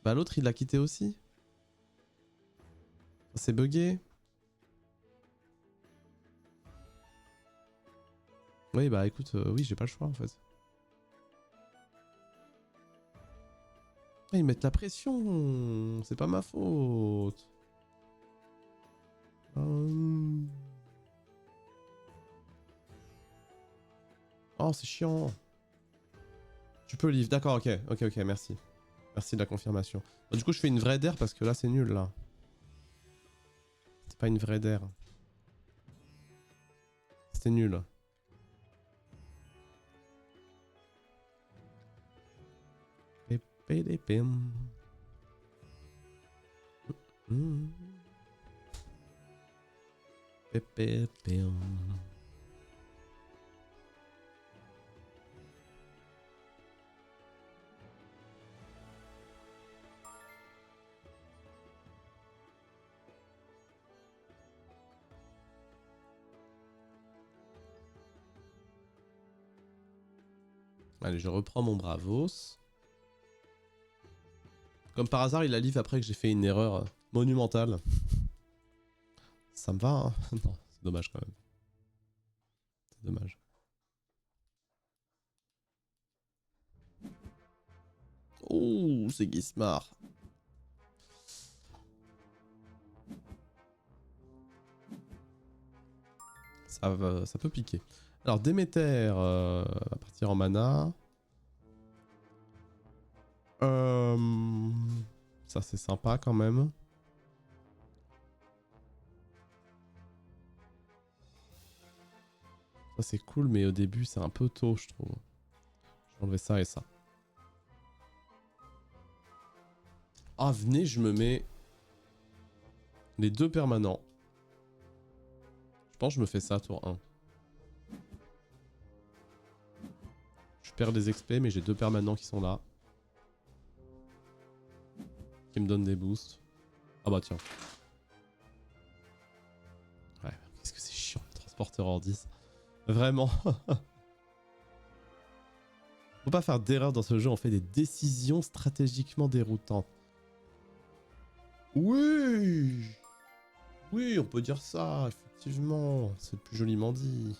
Bah l'autre il l'a quitté aussi. C'est bugué. Oui bah écoute, oui j'ai pas le choix en fait. Ils mettent la pression, c'est pas ma faute. Oh c'est chiant. Tu peux livre, d'accord, ok, merci. Merci de la confirmation. Bon, du coup je fais une vraie DAIR parce que là c'est nul là. C'est pas une vraie DAIR. C'était nul. Pépépépém. Pépépém. Allez, je reprends mon Bravos. Comme par hasard, il a livre après que j'ai fait une erreur monumentale. Ça me va, hein. Non, c'est dommage quand même. C'est dommage. Oh, c'est Gizmar. Ça peut piquer. Alors, Déméter va partir en mana. Ça, c'est sympa quand même. Ça, c'est cool, mais au début, c'est un peu tôt, je trouve. Je vais enlever ça et ça. Ah, venez, je me mets les deux permanents. Je pense que je me fais ça à tour 1. Je perds des XP, mais j'ai deux permanents qui sont là. Qui me donnent des boosts. Ah bah tiens. Ouais, qu'est-ce que c'est chiant, le transporteur hors 10. Vraiment. Faut pas faire d'erreur dans ce jeu, on fait des décisions stratégiquement déroutantes. Oui. Oui, on peut dire ça, effectivement. C'est plus joliment dit.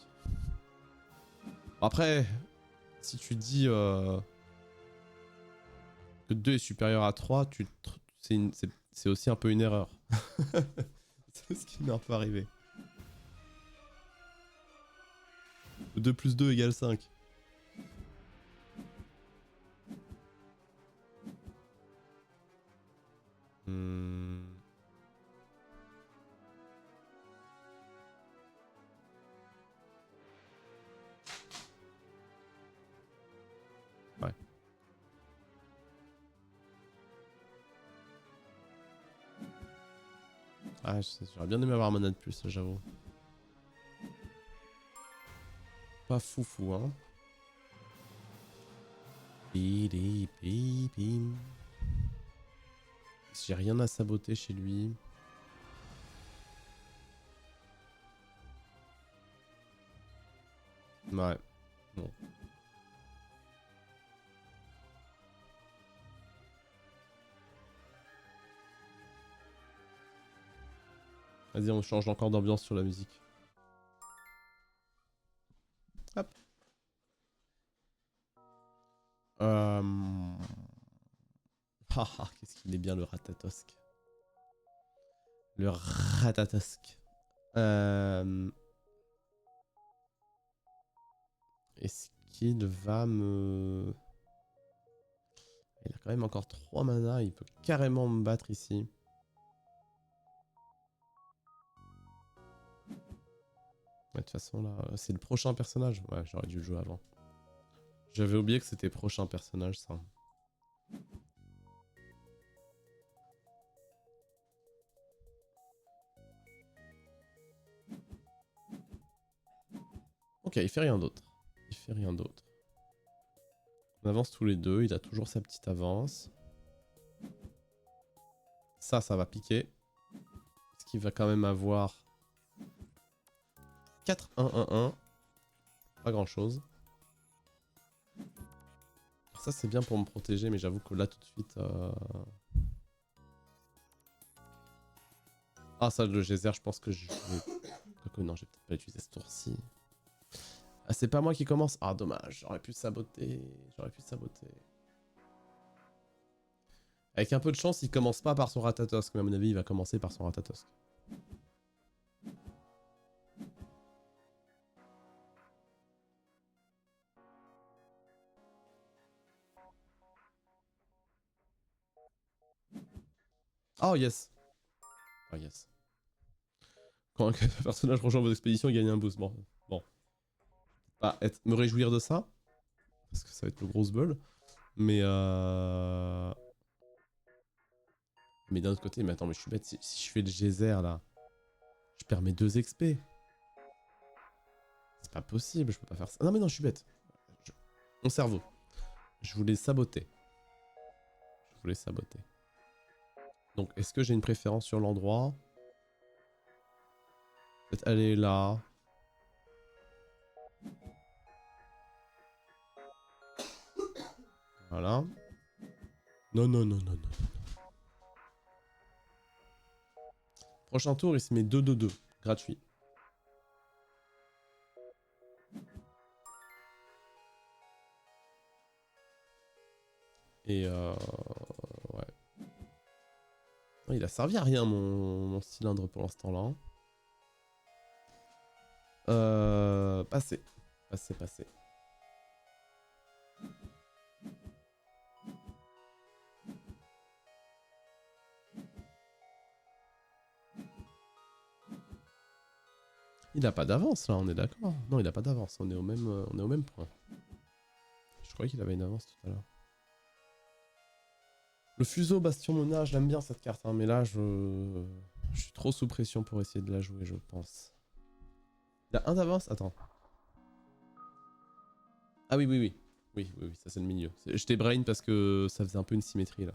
Après, si tu dis que 2 est supérieur à 3, c'est aussi un peu une erreur. C'est ce qui m'est un peu arrivé. 2 plus 2 égale 5. Ouais. Ah, j'aurais bien aimé avoir un mana de plus, j'avoue. Pas foufou, hein. J'ai rien à saboter chez lui. Ouais. Bon. Vas-y, on change encore d'ambiance sur la musique. Hop. Haha, qu'est-ce qu'il est bien le Ratatosque. Le Ratatosque. Est-ce qu'il va me... Il a quand même encore 3 mana, il peut carrément me battre ici. Ouais, de toute façon, là, c'est le prochain personnage. Ouais, j'aurais dû le jouer avant. J'avais oublié que c'était prochain personnage, ça. Ok, il fait rien d'autre. Il fait rien d'autre. On avance tous les deux, il a toujours sa petite avance. Ça va piquer. Parce qu'il va quand même avoir 4-1-1-1. Pas grand chose. Ça c'est bien pour me protéger, mais j'avoue que là tout de suite... Ah ça le geyser, je pense que je vais... Quoique non, je vais peut-être pas utiliser ce tour-ci. Ah c'est pas moi qui commence. Ah dommage, j'aurais pu saboter. J'aurais pu saboter. Avec un peu de chance, il commence pas par son Ratatosk, mais à mon avis il va commencer par son Ratatosk. Oh yes. Oh yes. Quand un personnage rejoint vos expéditions, il gagne un boost. Bon. Pas me réjouir de ça. Parce que ça va être le gros bull. Mais Mais d'un autre côté, mais attends, mais je suis bête. Si je fais le geyser là, je perds mes 2 XP. C'est pas possible, je peux pas faire ça. Non mais non, je suis bête. Mon cerveau. Je voulais saboter. Donc, est-ce que j'ai une préférence sur l'endroit? Peut-être aller là. Voilà. Non. Prochain tour, il se met 2-2-2. Gratuit. Et ouais. Non, il a servi à rien mon cylindre pour l'instant là. Passé. Il a pas d'avance là, on est d'accord? Non, il a pas d'avance, on est au même point. Je croyais qu'il avait une avance tout à l'heure. Le fuseau Bastion Mona, je l'aime bien cette carte, hein, mais là je suis trop sous pression pour essayer de la jouer, je pense. Il a un d'avance? Attends. Ah oui, ça c'est le milieu. Je t'ai brain parce que ça faisait un peu une symétrie là.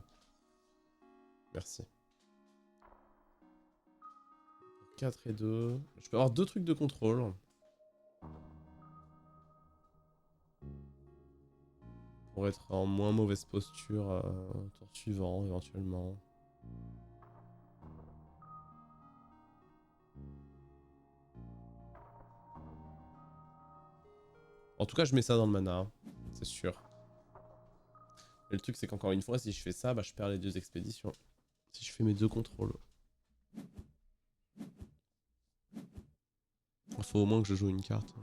Merci. 4 et 2. Je peux avoir 2 trucs de contrôle. Pour être en moins mauvaise posture au tour suivant éventuellement. En tout cas, je mets ça dans le mana, hein, c'est sûr. Mais le truc, c'est qu'encore une fois, si je fais ça, bah, je perds les 2 expéditions. Si je fais mes 2 contrôles. Il faut au moins que je joue une carte.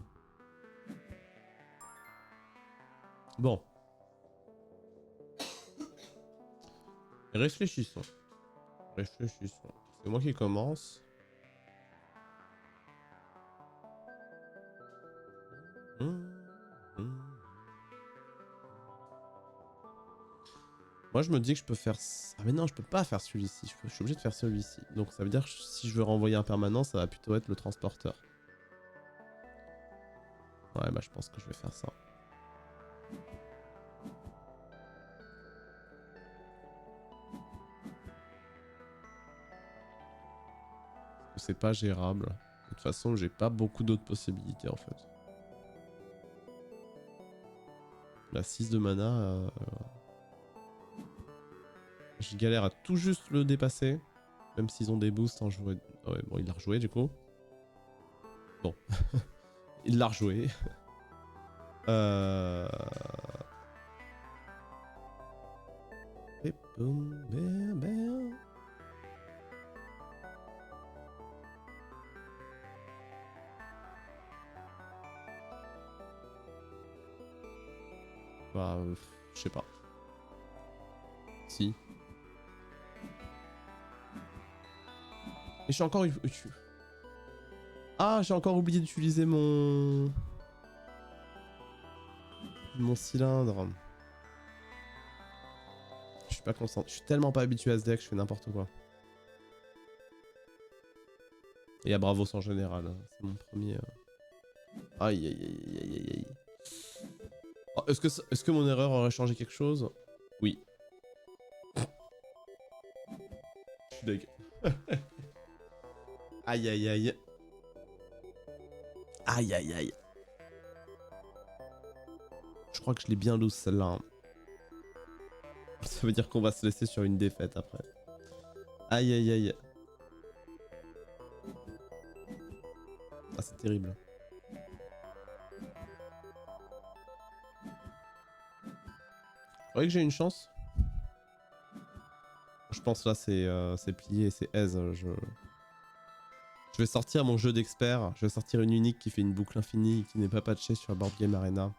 Bon. Réfléchissons. C'est moi qui commence. Moi je me dis que je peux faire... Ah mais non, je peux pas faire celui-ci. Je suis obligé de faire celui-ci. Donc ça veut dire que si je veux renvoyer un permanent, ça va plutôt être le transporteur. Ouais, bah je pense que je vais faire ça. C'est pas gérable. De toute façon, j'ai pas beaucoup d'autres possibilités en fait. La 6 de mana... Je galère à tout juste le dépasser. Même s'ils ont des boosts en jouet. Ah ouais, bon, il l'a rejoué du coup. Bon. Il l'a rejoué. Et boum, bam, bam. Bah, je sais pas. Si. Et je suis encore... Ah, j'ai encore oublié d'utiliser mon... Mon cylindre. Je suis pas concentré. Je suis tellement pas habitué à ce deck, je fais n'importe quoi. Et à Bravos en général. Hein. C'est mon premier... Aïe aïe aïe aïe aïe aïe. Oh, est-ce que mon erreur aurait changé quelque chose? Oui. Je suis deg. Aïe aïe aïe. Aïe aïe aïe. Je crois que je l'ai bien loose celle-là. Hein. Ça veut dire qu'on va se laisser sur une défaite après. Aïe aïe aïe. Ah c'est terrible. Vous voyez que j'ai une chance? Je pense là c'est plié, c'est aise. Je vais sortir mon jeu d'expert. Je vais sortir une unique qui fait une boucle infinie qui n'est pas patchée sur Board Game Arena.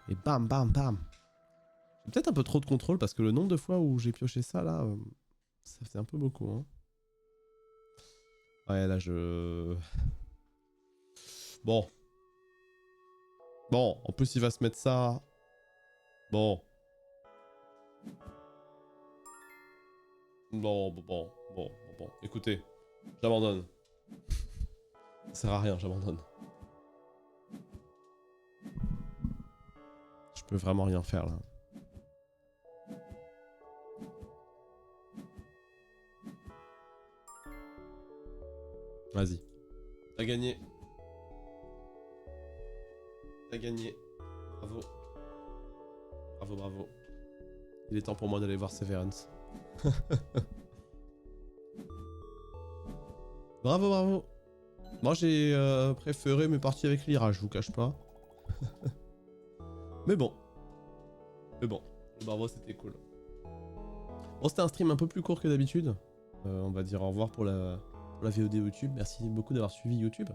Et bam bam bam. J'ai peut-être un peu trop de contrôle parce que le nombre de fois où j'ai pioché ça là, ça faisait un peu beaucoup. Hein. Ouais là je... Bon. Bon, en plus il va se mettre ça. Bon. Bon. Écoutez, j'abandonne. Ça sert à rien, j'abandonne. Je peux vraiment rien faire là. Vas-y. T'as gagné. T'as gagné. Bravo. Bravo. Il est temps pour moi d'aller voir Severance. Bravo. Moi j'ai préféré mes parties avec Lyra, je vous cache pas. Mais bon. Bravo, c'était cool. Bon, c'était un stream un peu plus court que d'habitude. On va dire au revoir pour la VOD YouTube. Merci beaucoup d'avoir suivi YouTube.